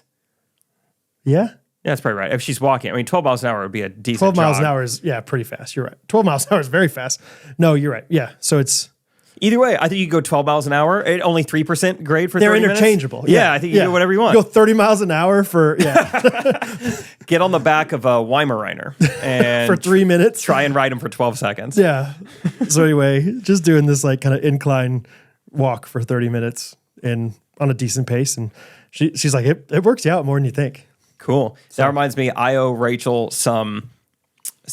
Yeah? Yeah, that's probably right. If she's walking, 12 miles an hour would be a decent 12 miles jog. an hour is, pretty fast. You're right. 12 miles an hour is very fast. No, you're right. Yeah. So it's... Either way, I think you could go 12 miles an hour at only 3% grade for 30 minutes. They're interchangeable. Yeah, I think you can do whatever you want. You go 30 miles an hour for, Get on the back of a Weimaraner and for 3 minutes. Try and ride him for 12 seconds. Yeah. So anyway, just doing this like kind of incline walk for 30 minutes and on a decent pace. And she's like, it works you out more than you think. Cool. So that reminds me, I owe Rachel some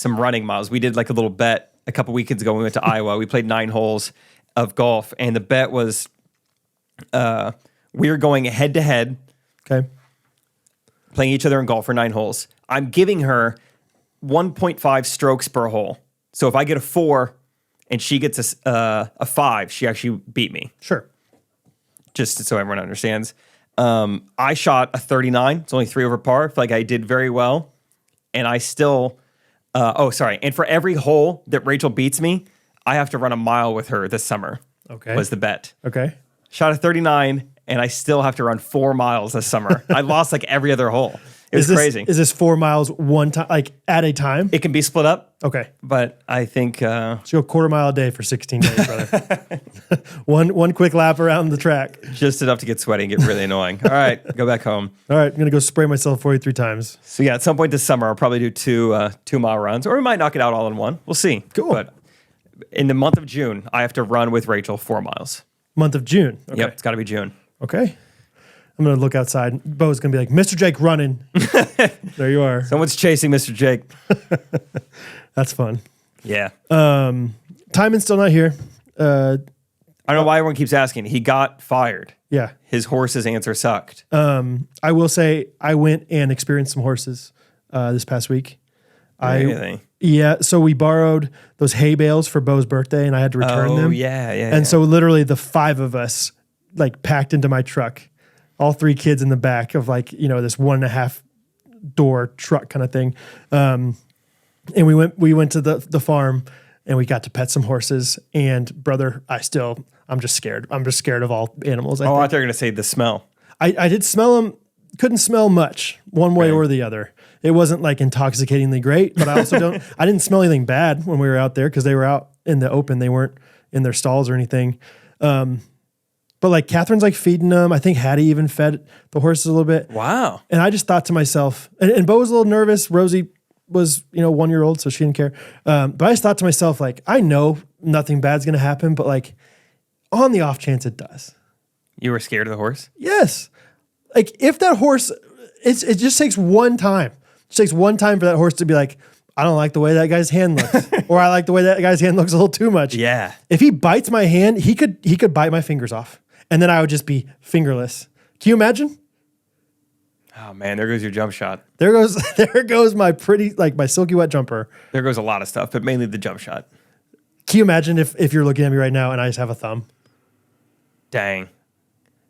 running miles. We did like a little bet a couple weekends ago when we went to Iowa. We played 9 holes of golf, and the bet was we were going head to head. Okay. Playing each other in golf for 9 holes. I'm giving her 1.5 strokes per hole. So if I get a 4 and she gets a 5, she actually beat me. Sure. Just so everyone understands. I shot a 39. It's only 3 over par. I feel like I did very well. And I still... And for every hole that Rachel beats me, I have to run a mile with her this summer. Okay. Was the bet. Okay. Shot a 39, and I still have to run 4 miles this summer. I lost like every other hole. It was crazy. Is this 4 miles one time, like at a time? It can be split up. Okay. But I think... so go 1/4 mile a day for 16 days, brother. one quick lap around the track. Just enough to get sweaty and get really annoying. All right, go back home. All right, I'm going to go spray myself 43 times. So yeah, at some point this summer, I'll probably do 2 mile runs, or we might knock it out all in one. We'll see. Cool. But in the month of June, I have to run with Rachel 4 miles. Month of June? Okay. Yep, it's got to be June. Okay. I'm going to look outside. Bo's going to be like, Mr. Jake running. There you are. Someone's chasing Mr. Jake. That's fun. Yeah. Tymon's still not here. I don't know why everyone keeps asking. He got fired. Yeah. His horse's answer sucked. I will say I went and experienced some horses this past week. Really? Yeah. So we borrowed those hay bales for Bo's birthday, and I had to return them. Yeah. And so literally the 5 of us like packed into my truck, all 3 kids in the back of like, this 1.5 door truck kind of thing. And we went to the farm and we got to pet some horses, and brother, I'm just scared. I'm just scared of all animals. I thought you were going to say the smell. I did smell them. Couldn't smell much one way or the other. It wasn't like intoxicatingly great, but I also I didn't smell anything bad when we were out there because they were out in the open. They weren't in their stalls or anything. But like Catherine's like feeding them. I think Hattie even fed the horses a little bit. Wow. And I just thought to myself, and Bo was a little nervous. Rosie was, 1-year-old, so she didn't care. But I just thought to myself, like, I know nothing bad's going to happen, but like on the off chance it does. You were scared of the horse? Yes. Like if that horse, it just takes one time. It just takes one time for that horse to be like, I don't like the way that guy's hand looks, or I like the way that guy's hand looks a little too much. Yeah. If he bites my hand, he could bite my fingers off, and then I would just be fingerless. Can you imagine? Oh man, there goes your jump shot. There goes my pretty, like my silky wet jumper. There goes a lot of stuff, but mainly the jump shot. Can you imagine if you're looking at me right now and I just have a thumb? Dang.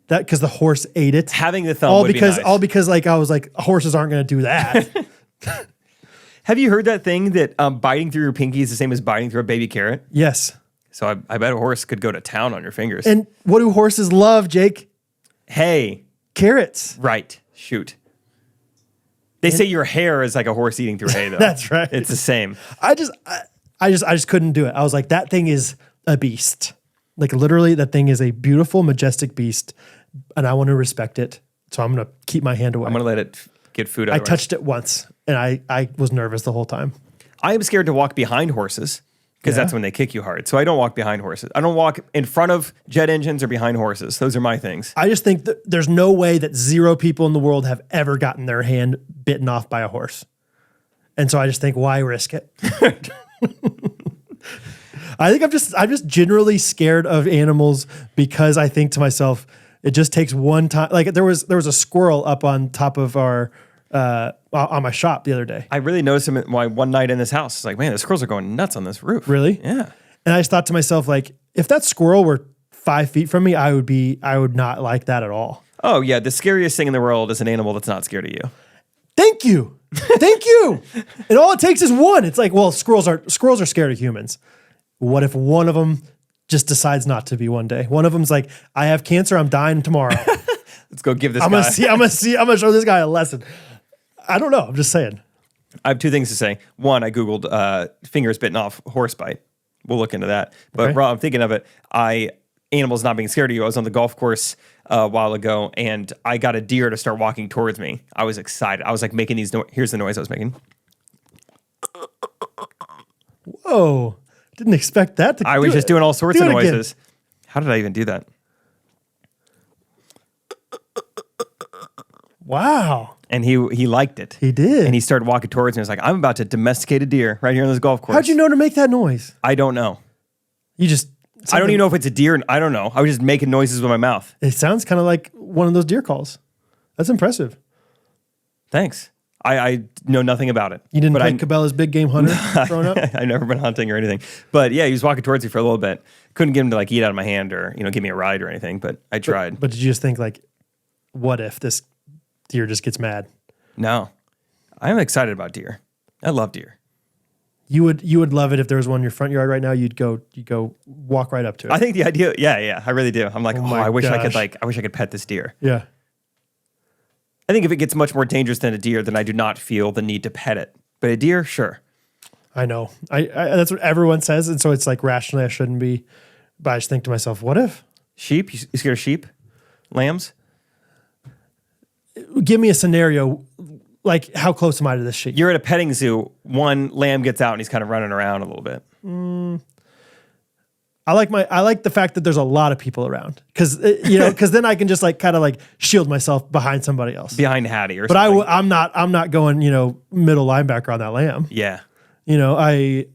That because the horse ate it. Having the thumb would be nice. All because like I was like, horses aren't going to do that. Have you heard that thing that biting through your pinky is the same as biting through a baby carrot? Yes. So I bet a horse could go to town on your fingers. And what do horses love, Jake? Hey. Carrots. Right. Shoot. They say your hair is like a horse eating through hay, though. That's right. It's the same. I just couldn't do it. I was like, that thing is a beast. Like literally, that thing is a beautiful, majestic beast, and I want to respect it. So I'm gonna keep my hand away. I'm gonna let it get food. I touched it once, and I was nervous the whole time. I am scared to walk behind horses because that's when they kick you hard. So I don't walk behind horses. I don't walk in front of jet engines or behind horses. Those are my things. I just think that there's no way that 0 people in the world have ever gotten their hand bitten off by a horse. And so I just think, why risk it? I think I'm just generally scared of animals because I think to myself, it just takes one time. Like there was a squirrel up on top of our on my shop the other day. I really noticed him one night in this house. It's like, man, the squirrels are going nuts on this roof. Really? Yeah. And I just thought to myself, like, if that squirrel were 5 feet from me, I would not like that at all. Oh yeah, the scariest thing in the world is an animal that's not scared of you. Thank you. Thank you. And all it takes is one. It's like, well, squirrels are scared of humans. What if one of them just decides not to be one day? One of them's like, I have cancer, I'm dying tomorrow. Let's go give this I'm guy. gonna show this guy a lesson. I don't know. I'm just saying. I have 2 things to say. One, I Googled fingers bitten off horse bite. We'll look into that. But Okay. while I'm thinking of it, animals not being scared of you. I was on the golf course a while ago, and I got a deer to start walking towards me. I was excited. I was like making these here's the noise I was making. Whoa. Didn't expect that to I was just doing all sorts Do of it again. noises. How did I even do that? Wow. And he liked it. He did. And he started walking towards me. I was like, I'm about to domesticate a deer right here on this golf course. How'd you know to make that noise? I don't know. You just I don't even know if it's a deer. I don't know. I was just making noises with my mouth. It sounds kind of like one of those deer calls. That's impressive. Thanks. I know nothing about it. You didn't but play Cabela's Big Game Hunter growing up? I've never been hunting or anything. But yeah, he was walking towards me for a little bit. Couldn't get him to like eat out of my hand or, give me a ride or anything, but I tried. But did you just think like, what if this deer just gets mad? No. I'm excited about deer. I love deer. You would love it if there was one in your front yard right now. You'd go walk right up to it. I think the idea, yeah, I really do. I'm like, my I wish I gosh. could pet this deer. Yeah. I think if it gets much more dangerous than a deer, then I do not feel the need to pet it. But a deer, sure. I know. I that's what everyone says, and so it's like rationally I shouldn't be, but I just think to myself, what if? Sheep? You scared of sheep? Lambs? Give me a scenario. Like, how close am I to this sheep? You're at a petting zoo. One lamb gets out and he's kind of running around a little bit. I like the fact that there's a lot of people around because then I can just like kind of like shield myself behind somebody else. Behind Hattie or But something. I'm not going middle linebacker on that lamb. Yeah. I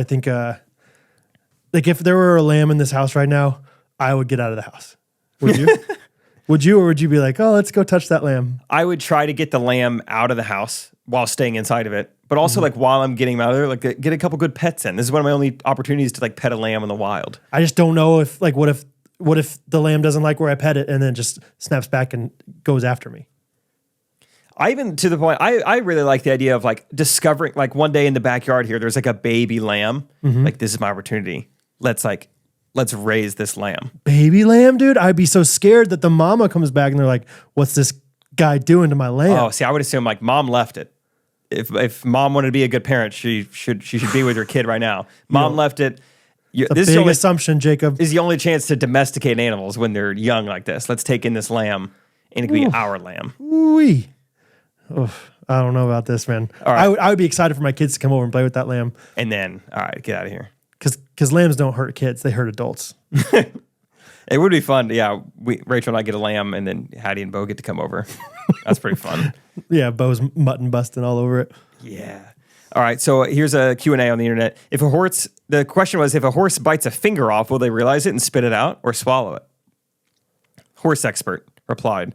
think like if there were a lamb in this house right now, I would get out of the house. Would you? Or would you be like, oh, let's go touch that lamb? I would try to get the lamb out of the house while staying inside of it. But also like while I'm getting him out of there, like get a couple good pets in. This is one of my only opportunities to like pet a lamb in the wild. I just don't know if like, what if what if the lamb doesn't like where I pet it and then just snaps back and goes after me? I even to the point, I really like the idea of like discovering, like one day in the backyard here, there's like a baby lamb. Like, this is my opportunity. Let's raise this lamb. Baby lamb, dude. I'd be so scared that the mama comes back and they're like, what's this guy doing to my lamb? Oh, see, I would assume like mom left it. If mom wanted to be a good parent, she should be with her kid right now. Mom left it. This is a big assumption, Jacob. Is the only chance to domesticate animals when they're young like this. Let's take in this lamb and it can be our lamb. Ooh-wee. Oh, I don't know about this, man. All right. I would be excited for my kids to come over and play with that lamb. And then, all right, get out of here. Because lambs don't hurt kids; they hurt adults. It would be fun. Yeah, Rachel and I get a lamb, and then Hattie and Bo get to come over. That's pretty fun. Yeah, Bo's mutton busting all over it. Yeah. All right, so here's a Q&A on the internet. The question was, if a horse bites a finger off, will they realize it and spit it out or swallow it? Horse expert replied,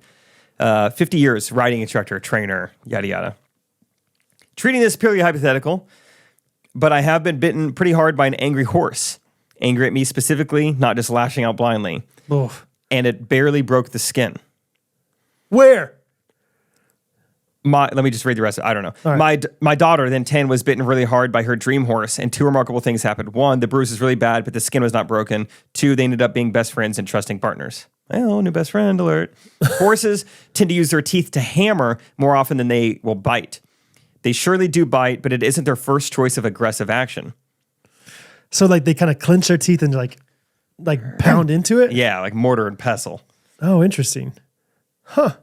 50 years, riding instructor, trainer, yada, yada. Treating this purely hypothetical, but I have been bitten pretty hard by an angry horse. Angry at me specifically, not just lashing out blindly. Oof. And it barely broke the skin. Where? Let me just read the rest of it. I don't know. Right. My daughter, then 10, was bitten really hard by her dream horse, and 2 remarkable things happened. 1, the bruise is really bad, but the skin was not broken. 2, they ended up being best friends and trusting partners. Oh, new best friend alert. Horses tend to use their teeth to hammer more often than they will bite. They surely do bite, but it isn't their first choice of aggressive action. So like they kind of clench their teeth and like pound into it? Yeah, like mortar and pestle. Oh, interesting. Huh.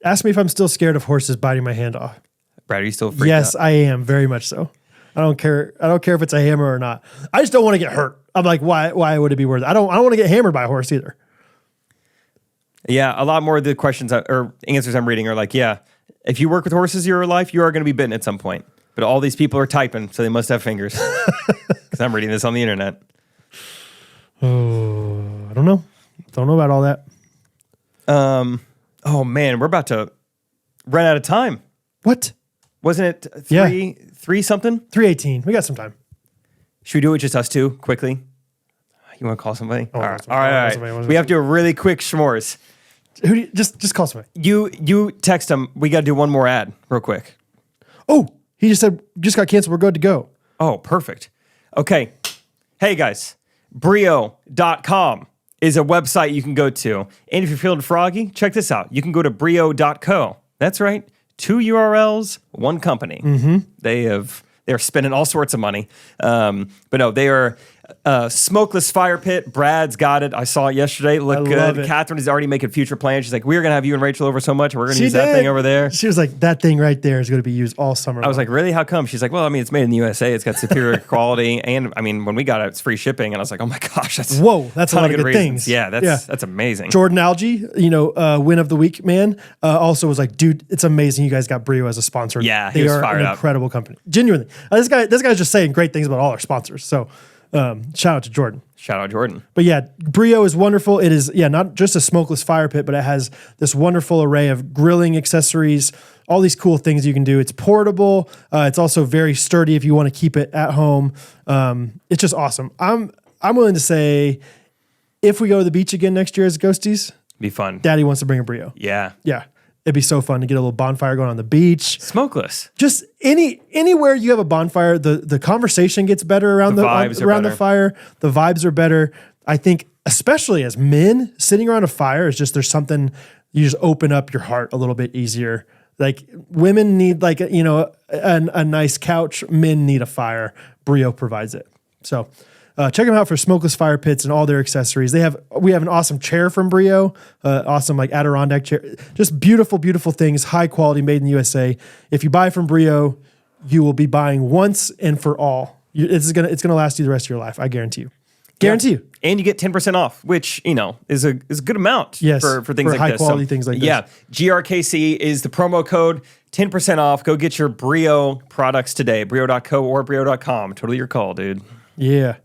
Ask me if I'm still scared of horses biting my hand off. Brad, are you still freaked Yes, out? I am, very much so. I don't care if it's a hammer or not. I just don't want to get hurt. I'm like, why would it be worth it? I don't want to get hammered by a horse either. Yeah, a lot more of the questions or answers I'm reading are like, yeah, if you work with horses your life, you are going to be bitten at some point. But all these people are typing, so they must have fingers. Because I'm reading this on the internet. Oh, I don't know. Don't know about all that. Oh man, we're about to run out of time. What? Wasn't it three something? 3:18. We got some time. Should we do it just us two quickly? You want to call somebody? Oh, all right. We have to do a really quick s'mores. Who do you, just call somebody. You text them. We got to do one more ad real quick. Oh, he just said just got canceled. We're good to go. Oh, perfect. Okay. Hey guys, Brio.com is a website you can go to. And if you're feeling froggy, check this out. You can go to Brio.co. That's right. 2 URLs, 1 company. Mm-hmm. They're spending all sorts of money. But no, they are smokeless fire pit. Brad's got it. I saw it yesterday. It looked good. Catherine is already making future plans. She's like, we're going to have you and Rachel over so much. We're going to use that thing over there. She was like, that thing right there is going to be used all summer long. I was like, really? How come? She's like, well, I mean, it's made in the USA. It's got superior quality. And I mean, when we got it, it's free shipping. And I was like, oh my gosh, that's a lot of good things. Yeah, that's amazing. Jordan Algie, win of the week, man, also was like, dude, it's amazing you guys got Brio as a sponsor. Yeah, they are an incredible company. Genuinely. This guy's just saying great things about all our sponsors. So shout out to Jordan. Shout out Jordan. But yeah, Brio is wonderful. It is, not just a smokeless fire pit, but it has this wonderful array of grilling accessories, all these cool things you can do. It's portable. It's also very sturdy if you want to keep it at home. It's just awesome. I'm willing to say if we go to the beach again next year as Ghosties, be fun. Daddy wants to bring a Brio. Yeah. Yeah. It'd be so fun to get a little bonfire going on the beach. Smokeless. Just anywhere you have a bonfire, the conversation gets better around the fire. The vibes are better. I think, especially as men, sitting around a fire is just, there's something, you just open up your heart a little bit easier. Like women need a nice couch. Men need a fire. Brio provides it. So check them out for smokeless fire pits and all their accessories. We have an awesome chair from Brio, awesome like Adirondack chair. Just beautiful, beautiful things, high quality, made in the USA. If you buy from Brio, you will be buying once and for all. It's gonna last you the rest of your life. I guarantee you. Guarantee you. And you get 10% off, which is a good amount for things like high this. Quality things like this. Yeah, GRKC is the promo code. 10% off. Go get your Brio products today. Brio.co or Brio.com. Totally your call, dude. Yeah.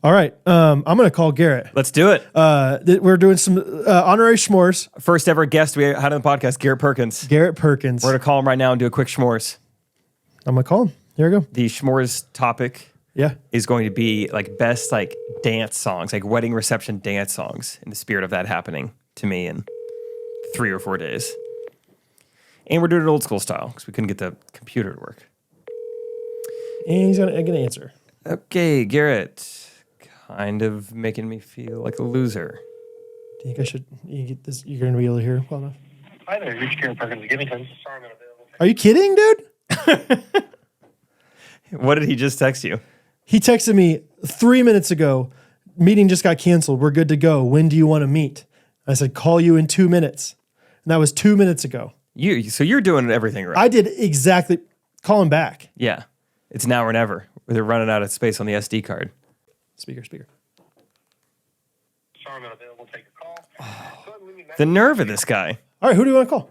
All right. I'm going to call Garrett. Let's do it. We're doing some honorary s'mores. First ever guest we had on the podcast, Garrett Perkins. Garrett Perkins. We're going to call him right now and do a quick s'mores. I'm going to call him. Here we go. The s'mores topic Yeah. is going to be like best like dance songs, like wedding reception dance songs in the spirit of that happening to me in 3 or 4 days. And we're doing it old school style because we couldn't get the computer to work. And he's gonna answer. Okay, Garrett. Kind of making me feel like a loser. Do you think I should get this? You're going to be able to hear well enough? Hi there, you reached Garrett Perkins of Givington. Sorry I'm unavailable. Are you kidding, dude? What did he just text you? He texted me 3 minutes ago. Meeting just got canceled. We're good to go. When do you want to meet? I said, call you in 2 minutes. And that was 2 minutes ago. So you're doing everything right. I did exactly. Call him back. Yeah. It's now or never. They're running out of space on the SD card. Speaker. Sorry I'm unavailable. Take a call. The nerve of this guy. All right, who do you want to call?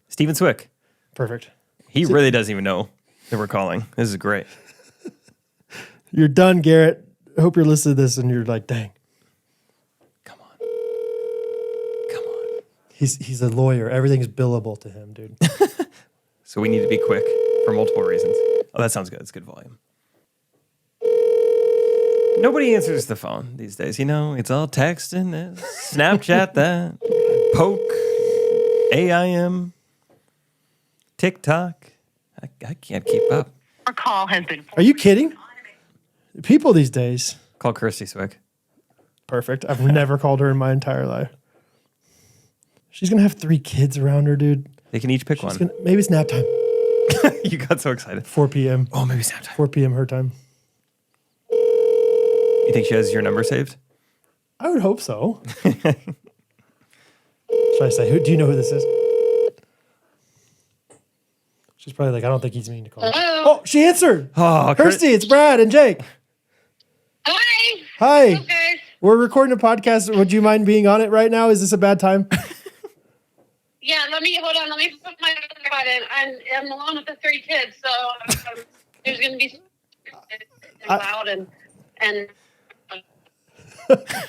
Steven Swick. Perfect. He really doesn't even know that we're calling. This is great. You're done, Garrett. I hope you're listening to this and you're like, dang. Come on. He's a lawyer. Everything's billable to him, dude. So we need to be quick for multiple reasons. Oh, that sounds good. It's good volume. Nobody answers the phone these days. You know, it's all texting this, Snapchat that, Poke, AIM, TikTok. I can't keep up. Our call has been... Are you kidding? People these days. Call Kirsty Swick. Perfect. I've never called her in my entire life. She's going to have 3 kids around her, dude. They can each pick one. Maybe it's nap time. You got so excited. 4 p.m. Oh, maybe it's nap time. 4 p.m. her time. You think she has your number saved? I would hope so. Should I say, do you know who this is? She's probably like, I don't think he's meaning to call. Hello? Oh, she answered. Oh, Kirsty, it's Brad and Jake. Hi! Hi. Okay. We're recording a podcast. Would you mind being on it right now? Is this a bad time? Yeah, hold on. Let me put my on it. I'm alone with the 3 kids, so there's going to be loud and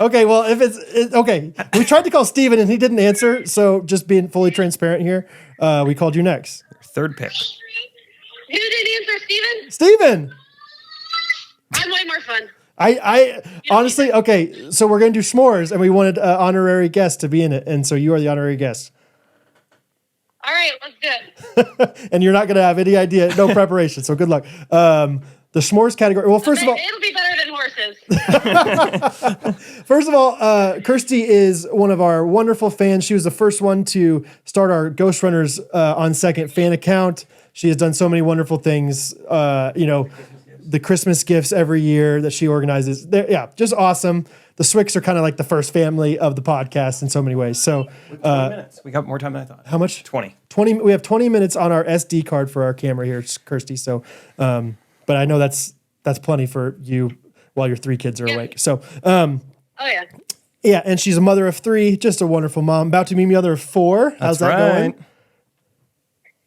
Okay, well, if it's okay. We tried to call Steven and he didn't answer. So just being fully transparent here, we called you next. Third pick. Who did answer, Steven? Steven! I'm way more fun. I honestly, okay, so we're going to do s'mores and we wanted an honorary guest to be in it. And so you are the honorary guest. All right, let's do it. And you're not going to have any idea, no preparation. So good luck. The s'mores category. Well, first of all, It'll be better than horses. First of all, Kirsty is one of our wonderful fans. She was the first one to start our Ghostrunners on Second fan account. She has done so many wonderful things. The Christmas gifts every year that she organizes. Just awesome. The Swicks are kind of like the first family of the podcast in so many ways. So 20 minutes. We got more time than I thought. how much? 20. 20. We have 20 minutes on our SD card for our camera here, Kirsty. So, but I know that's plenty for you while your 3 kids are awake. So, Oh, yeah. yeah, and she's a mother of 3, just a wonderful mom. About to be mother of 4. How's that going?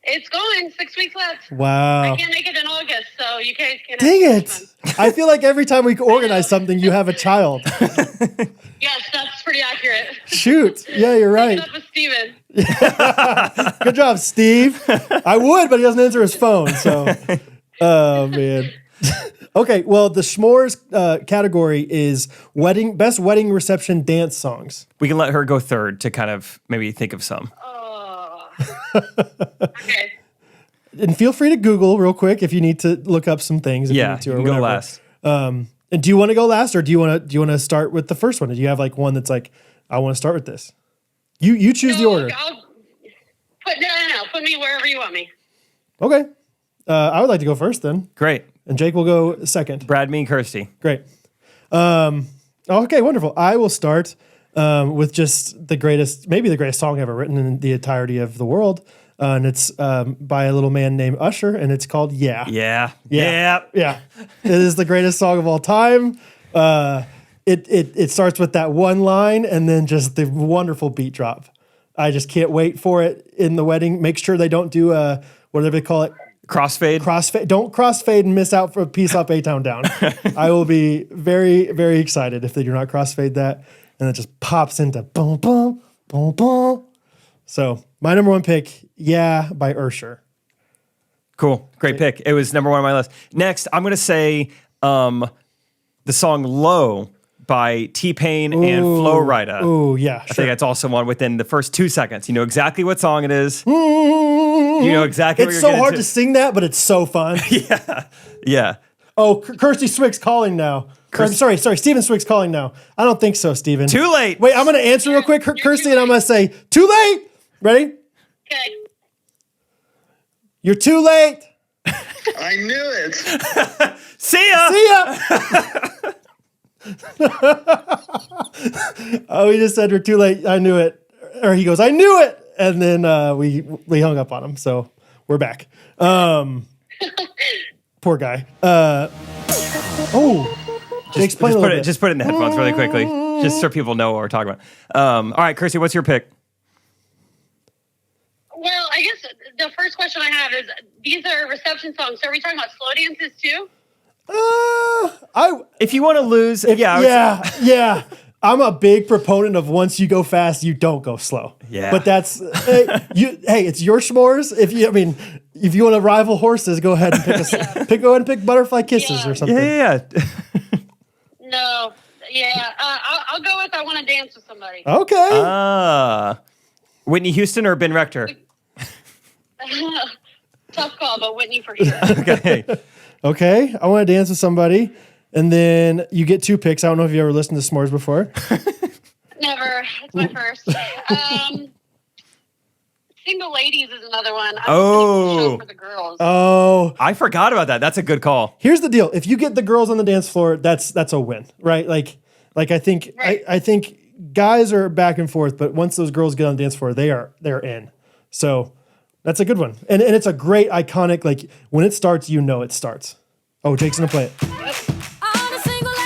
It's going 6 weeks left. Wow. I can't make it in August, so you guys can. Dang have it. fun. I feel like every time we organize something, you have a child. Yes, that's pretty accurate. Shoot. Yeah, you're right. Up with Steven. Good job, Steve. I would, but he doesn't answer his phone. So, oh, man. Okay, well, the s'mores category is best wedding reception dance songs. We can let her go third to kind of maybe think of some. Oh. Okay. And feel free to Google real quick if you need to look up some things. If Yeah, you need to, you or can go whatever. last. And do you want to go last, or do you want to start with the first one? Do you have like one that's like, I want to start with this? You choose the order. No. Put me wherever you want me. Okay. I would like to go first then, Great. and Jake will go second. Brad, me, and Kirsty. Great. Okay, wonderful. I will start with just maybe the greatest song ever written in the entirety of the world. And it's by a little man named Usher, and it's called Yeah. Yeah. Yeah. It is the greatest song of all time. It starts with that one line and then just the wonderful beat drop. I just can't wait for it in the wedding. Make sure they don't do whatever they call it. Crossfade. Crossfade. Don't crossfade and miss out for a piece off A-Town Down. I will be very, very excited if they do not crossfade that. And it just pops into boom, boom, boom, boom. So my number 1 pick, Yeah, by Usher. Cool. Great pick. It was number 1 on my list. Next, I'm going to say the song "Low" by T-Pain and Flo Rida. Oh, yeah. I think that's also one within the first 2 seconds. You know exactly what song it is. You know exactly what It's you're so hard to to sing that, but it's so fun. Yeah. Oh, Kirsty Swick's calling now. I'm sorry, Steven Swick's calling now. I don't think so, Steven. Too late. Wait, I'm going to answer real quick, Kirsty, and I'm going to say, too late. Ready? Okay. You're too late. I knew it. See ya. See ya. Oh, he just said we're too late. I knew it. Or he goes, I knew it. And then we hung up on him. So we're back. Poor guy. Just put it in the headphones really quickly, just so people know what we're talking about. All right, Kirsty, what's your pick? Well, I guess the first question I have is, these are reception songs. So are we talking about slow dances too? If you want to lose, yeah. I'm a big proponent of once you go fast, you don't go slow. Yeah. But that's hey, it's your s'mores. If you want to rival horses, go ahead and pick Butterfly Kisses or something. Yeah. No. Yeah. I'll go with I Want to Dance with Somebody. Okay. Whitney Houston or Ben Rector? Tough call, but Whitney for sure. Okay. I Want to Dance with Somebody. And then you get 2 picks. I don't know if you ever listened to S'mores before. Never. It's my first. Single Ladies is another one. Oh. For the girls. Oh. I forgot about that. That's a good call. Here's the deal. If you get the girls on the dance floor, that's a win, right? Like I think Right. I think guys are back and forth, but once those girls get on the dance floor, they're in. So that's a good one. And it's a great iconic, like when it starts, you know it starts. Oh, Jake's gonna play it.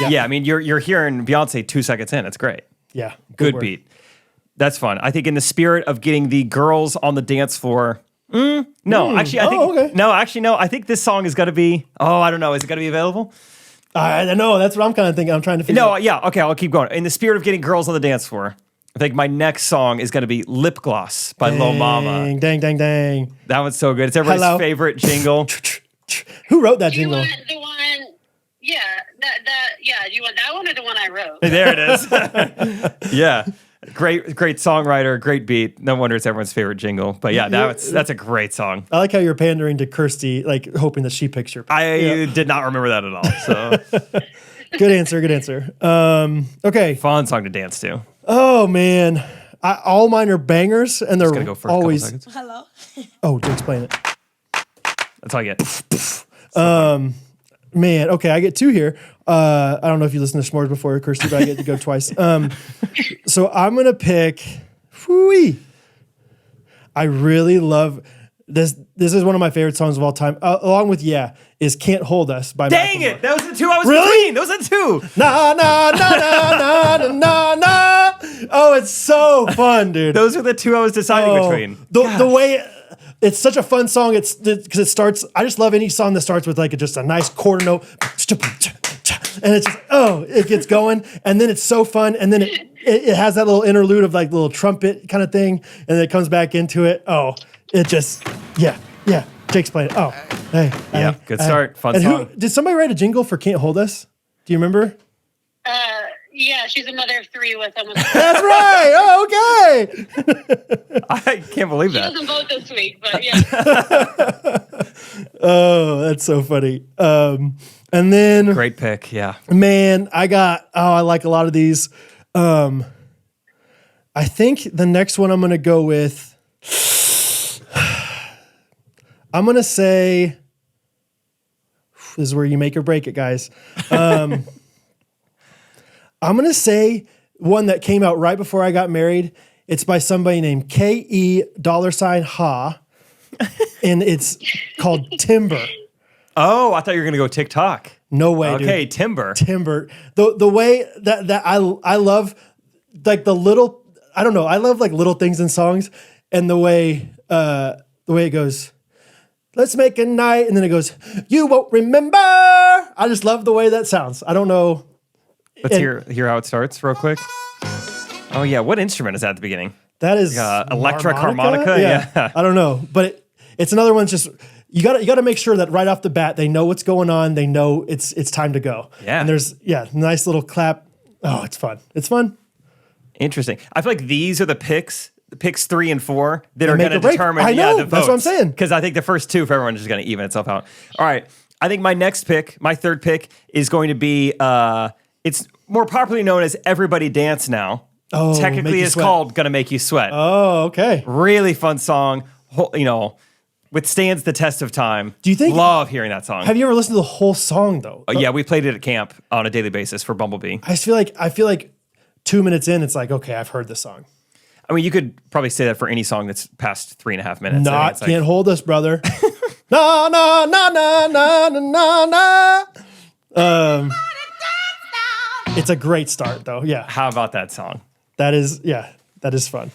Yeah, I mean, you're hearing Beyonce 2 seconds in. It's great. Yeah. Good word. beat. That's fun. I think in the spirit of getting the girls on the dance floor. I think this song is going to be. Oh, I don't know. Is it going to be available? I know. That's what I'm kind of thinking. I'm trying to figure out. No, yeah. Okay, I'll keep going. In the spirit of getting girls on the dance floor, I think my next song is going to be Lip Gloss by Lil Mama. Dang. That one's so good. It's everybody's favorite jingle. Who wrote that Do you jingle? want the one? Yeah, yeah. Do you want that one or the one I wrote? There it is. Yeah. Great songwriter, great beat. No wonder it's everyone's favorite jingle. But yeah, that's a great song. I like how you're pandering to Kirsty, like hoping that she picks your pick. I did not remember that at all. So Good answer. Okay. fun song to dance to. Oh man, all mine are bangers, and they're Gonna go for always. a couple seconds. Hello. Oh, to explain it. That's all I get. Man, okay, I get 2 here. I don't know if you listened to S'mores before, Kirsty, but I get to go twice. So I'm gonna pick. I really love this. This is one of my favorite songs of all time, along with is "Can't Hold Us" by. Dang Macklemore. it! That was the 2 I was Really? between. Those are the 2. Na na na na na na na. Oh, it's so fun, dude. Those are the 2 I was deciding between. The way it's such a fun song. It's because it starts. I just love any song that starts with like just a nice quarter note, and it's just it gets going, and then it's so fun, and then it has that little interlude of like little trumpet kind of thing, and then it comes back into it. Oh, it just yeah. Jake's playing. Oh, hey, Yeah, good start. Fun and song. did somebody write a jingle for "Can't Hold Us"? Do you remember? Yeah, she's a mother of 3 with them. That's right. Oh, okay. I can't believe She that. doesn't vote this week, but yeah. Oh, that's so funny. And then, Great pick. Yeah. man, I like a lot of these. I think the next one I'm going to go with, I'm going to say, this is where you make or break it, guys. I'm going to say one that came out right before I got married. It's by somebody named KE$Ha, and it's called Timber. Oh, I thought you were going to go TikTok. No way, dude. Okay, Timber. Timber. The way that I love like the little, I don't know, I love like little things in songs, and the way it goes, let's make a night, and then it goes, you won't remember. I just love the way that sounds. I don't know. Let's hear how it starts real quick. Oh, yeah. What instrument is that at the beginning? That is electric harmonica? Yeah. I don't know, but it's another one. Just you gotta make sure that right off the bat they know what's going on. They know it's time to go. Yeah. And there's nice little clap. Oh, it's fun. It's fun. Interesting. I feel like these are the picks 3 and 4 that are make going to or break. determine I know, the votes. that's what I'm saying. Because I think the first 2 for everyone is going to even itself out. All right. I think my next pick, my third pick, is going to be it's more popularly known as Everybody Dance Now. Oh, Make technically You it's Sweat. called Gonna Make You Sweat. Oh, okay. Really fun song. Withstands the test of time. Do you think- Love hearing that song. Have you ever listened to the whole song though? Oh, yeah, we played it at camp on a daily basis for Bumblebee. I feel like 2 minutes in, it's like, okay, I've heard this song. I mean, you could probably say that for any song that's past 3.5 minutes. I mean, it's Can't hold us, brother. Na na na na na na na na. It's a great start though. Yeah, How about that song? that is fun.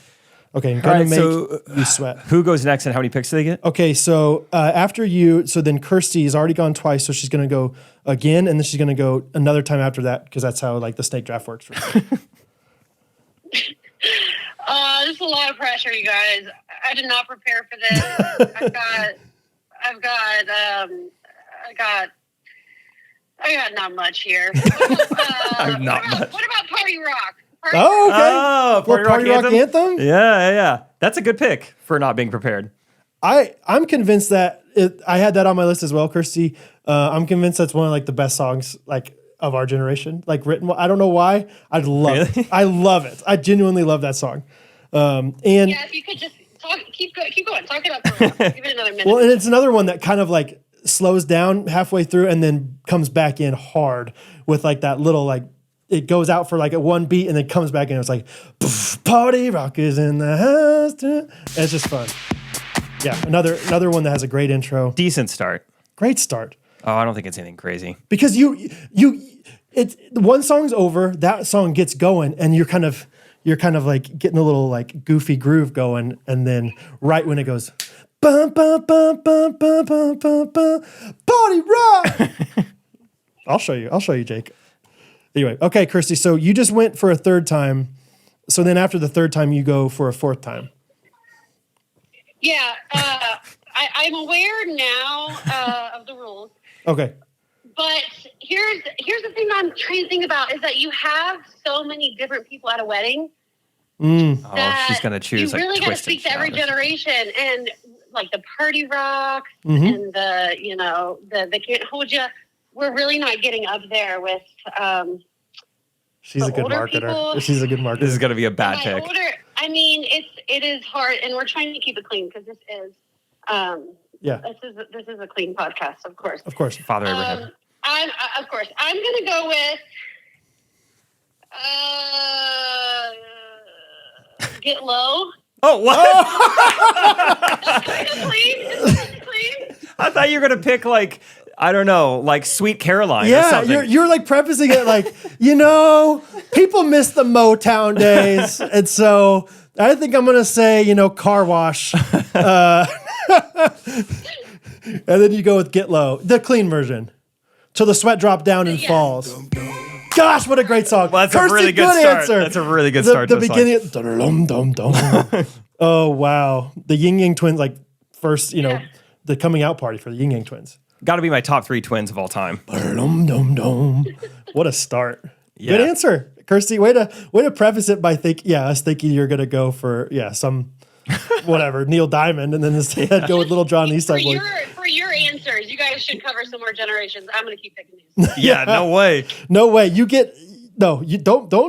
Okay, I'm All gonna right, make so you sweat. who goes next and how many picks do they get? Okay, so after you, so then Kirsty's already gone twice, so she's gonna go again, and then she's gonna go another time after that because that's how like the snake draft works. This is a lot of pressure, you guys. I did not prepare for this. I got not much here. I've not much. What about Party Rock? Oh, okay. Oh, Little Party Rock Anthem? Yeah. That's a good pick for not being prepared. I'm convinced that I had that on my list as well, Kirsty. I'm convinced that's one of like the best songs like of our generation, like written. I don't know why. I love it. I love it. I genuinely love that song. And Yeah, if you could just keep going. Talk it up. For Give it another minute. well, and it's another one that kind of like slows down halfway through and then comes back in hard with like that little like it goes out for like a one beat and then comes back in. It's like Party Rock is in the house. And it's just fun. Yeah, another one that has a great intro. Decent start. Great start. Oh, I don't think it's anything crazy. Because it's one song's over, that song gets going, and you're kind of like getting a little like goofy groove going, and then right when it goes, bum, bum, bum, bum, bum, bum, bum, bum, Party Rock. I'll show you, Jake. Anyway, okay, Kirsty. So you just went for a third time. So then after the third time, you go for a fourth time. Yeah, I'm aware now of the rules. Okay. But here's the thing I'm trying to think about is that you have so many different people at a wedding. Oh, she's gonna choose. You really like, got to Twisted speak to every Shouters. generation, and like the Party Rock and the Can't Hold You. We're really not getting up there with. She's The a good older marketer. people- She's a good marketer. This is gonna be a bad my pick. older. I mean, it is hard, and we're trying to keep it clean because this is. Yeah, This is a clean podcast, of course. of course. Father Abraham. I'm gonna go with Get Low. Oh, what? Clean. I thought you were gonna pick like I don't know, like Sweet Caroline or Yeah, something. you're like prefacing it like, people miss the Motown days. And so I think I'm going to say, Car Wash. And then you go with Get Low, the clean version. Till the sweat drop down and falls. Gosh, what a great song. Well, that's a Kirsty, really good start. answer. That's a really good start The to the song. beginning. Dum-dum-dum. Oh, wow. The Ying Yang Twins, like first, the coming out party for the Ying Yang Twins. Got to be my top 3 twins of all time. Dum-dum-dum. What a start. Yeah. Good answer. Kirsty, way to preface it by us thinking you're gonna go for some whatever, Neil Diamond, and then instead go with Little John and the East Side Boys. For your answers, you guys should cover some more generations. I'm gonna keep picking these. Yeah, no way. No way. You don't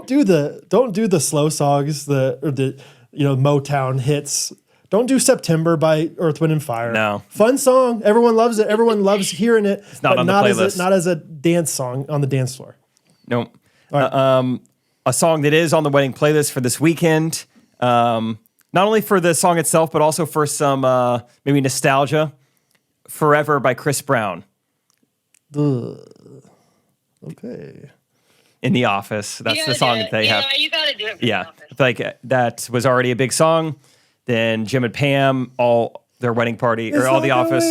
do the slow songs, the Motown hits. Don't do September by Earth, Wind and Fire. No. Fun song. Everyone loves it. Everyone loves hearing it. It's not on the playlist. Not as a dance song on the dance floor. Nope. All A song that is on the wedding playlist for this weekend. Not only for the song itself, but also for some maybe nostalgia. Forever by Chris Brown. Okay. In The Office. That's the song that they have. Yeah, you gotta do it. For Yeah. the office. Like that was already a big song. Then Jim and Pam, all their wedding party, or all The Office,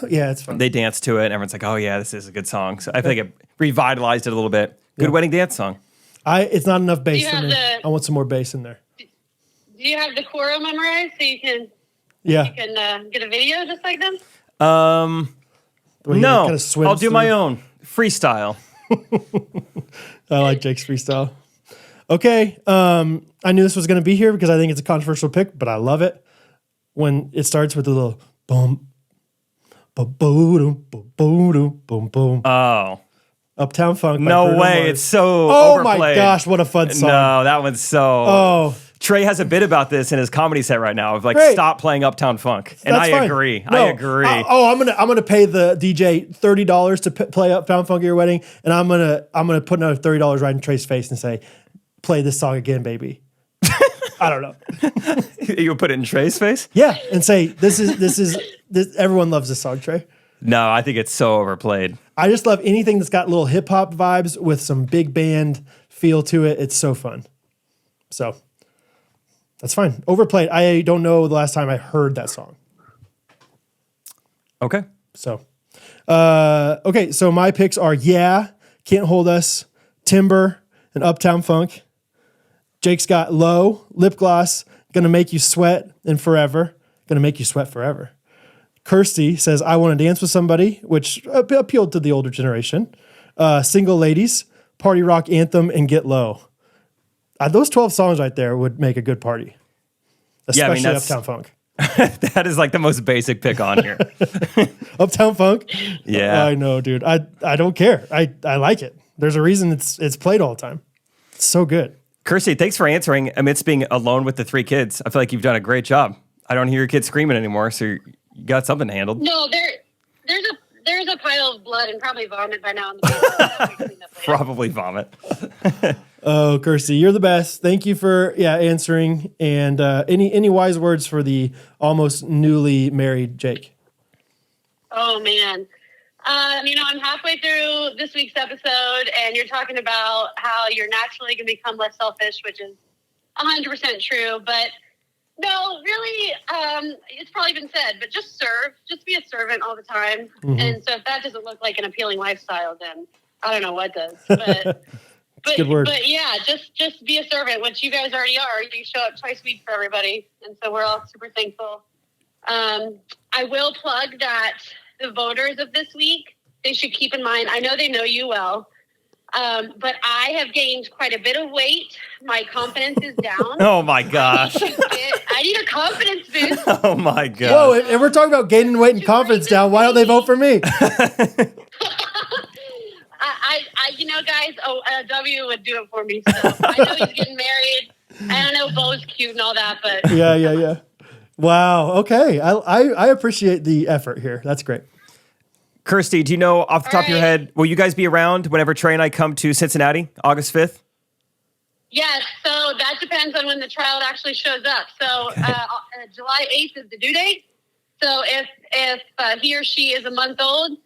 Yeah, it's fun. they danced to it. And everyone's like, oh, yeah, this is a good song. So I feel like it revitalized it a little bit. Good wedding dance song. It's not enough bass You for have me. the- I want some more bass in there. Do you have the choreo memorized so you can Yeah. get a video just like them? The way he No, kinda swims I'll do my through. own freestyle. I like Jake's freestyle. Okay, I knew this was going to be here because I think it's a controversial pick, but I love it when it starts with a little boom, boom, boom, boom, boom, boom, boom. Oh, Uptown Funk. by no Bruno way. Mars. It's so Oh overplayed. my gosh, what a fun song. No, that one's so. Oh. Trey has a bit about this in his comedy set right now of like, Great. stop playing Uptown Funk. And That's I fine. agree. No, I agree. I'm gonna pay the DJ $30 to play Uptown Funk at your wedding, and I'm gonna put another $30 right in Trey's face and say, "Play this song again, baby." I don't know. You would put it in Trey's face? Yeah, and say this is everyone loves this song, Trey. No, I think it's so overplayed. I just love anything that's got little hip hop vibes with some big band feel to it. It's so fun. So that's fine. Overplayed. I don't know the last time I heard that song. Okay. So, okay. So my picks are Yeah, Can't Hold Us, Timber, and Uptown Funk. Jake's got Low, Lip Gloss, Gonna Make You Sweat, and Forever. Gonna Make You Sweat Forever. Kirsty says, I Want to Dance with Somebody, which appealed to the older generation. Single Ladies, Party Rock Anthem, and Get Low. Those 12 songs right there would make a good party. Yeah, I Especially mean, that's- Uptown Funk. That is like the most basic pick on here. Uptown Funk? Yeah. I know, dude. I don't care. I like it. There's a reason it's played all the time. It's so good. Kirsty, thanks for answering amidst being alone with the 3 kids. I feel like you've done a great job. I don't hear your kids screaming anymore, so you got something handled. No, there's a pile of blood and probably vomit by now in the basement. Probably vomit. Oh, Kirsty, you're the best. Thank you for answering. And any wise words for the almost newly married Jake? Oh man. I'm halfway through this week's episode, and you're talking about how you're naturally going to become less selfish, which is 100% true. But no, really, it's probably been said, but just serve. Just be a servant all the time. Mm-hmm. And so if that doesn't look like an appealing lifestyle, then I don't know what does. But Good word. But yeah, just be a servant, which you guys already are. You show up twice a week for everybody, and so we're all super thankful. I will plug that the voters of this week, they should keep in mind, I know they know you well, but I have gained quite a bit of weight. My confidence is down. Oh my gosh. I need a confidence boost. Oh my gosh. Whoa, and we're talking about gaining weight and confidence down. Why don't they vote for me? Guys, W would do it for me. So I know he's getting married. I don't know Bo's cute and all that, but Yeah. Wow. Okay. I appreciate the effort here. That's great. Kirsty, do you know off the top of your All right. head, will you guys be around whenever Trey and I come to Cincinnati, August 5th? yes. So that depends on when the child actually shows up. So July 8th is the due date. So if he or she is a month old,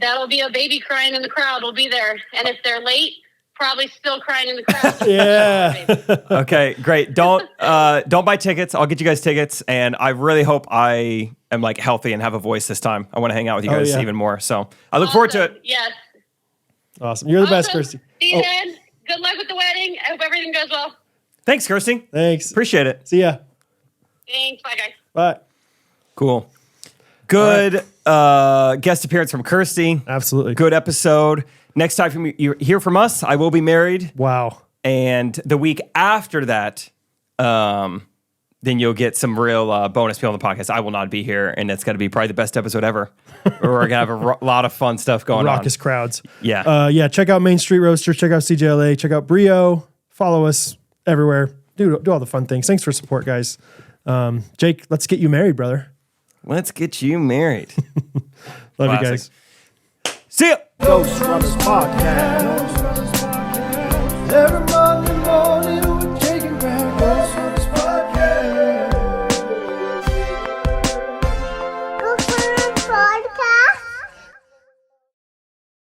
that'll be a baby crying in the crowd. We'll be there. And if they're late, probably still crying in the crowd. Yeah. Okay, great. Don't buy tickets. I'll get you guys tickets, and I really hope I am like healthy and have a voice this time. I want to hang out with you guys yeah. even more. So I look forward to it. Yes. Awesome. You're the best, Awesome. Kirsty. See you then. Good luck with the wedding. I hope everything goes well. Thanks, Kirsty. Thanks. Appreciate it. See ya. Thanks. Bye, guys. Bye. Cool. Good guest appearance from Kirsty. Absolutely. Good episode. Next time you hear from us, I will be married. Wow. And the week after that, then you'll get some real bonus people on the podcast. I will not be here, and it's going to be probably the best episode ever. We're going to have a lot of fun stuff going Raucous crowds. Yeah. Check out Main Street Roasters. Check out CJLA. Check out Brio. Follow us everywhere. Do all the fun things. Thanks for support, guys. Jake, let's get you married, brother. Let's get you married. Love you Classic. guys. See ya. Ghostrunners Podcast. Every Monday.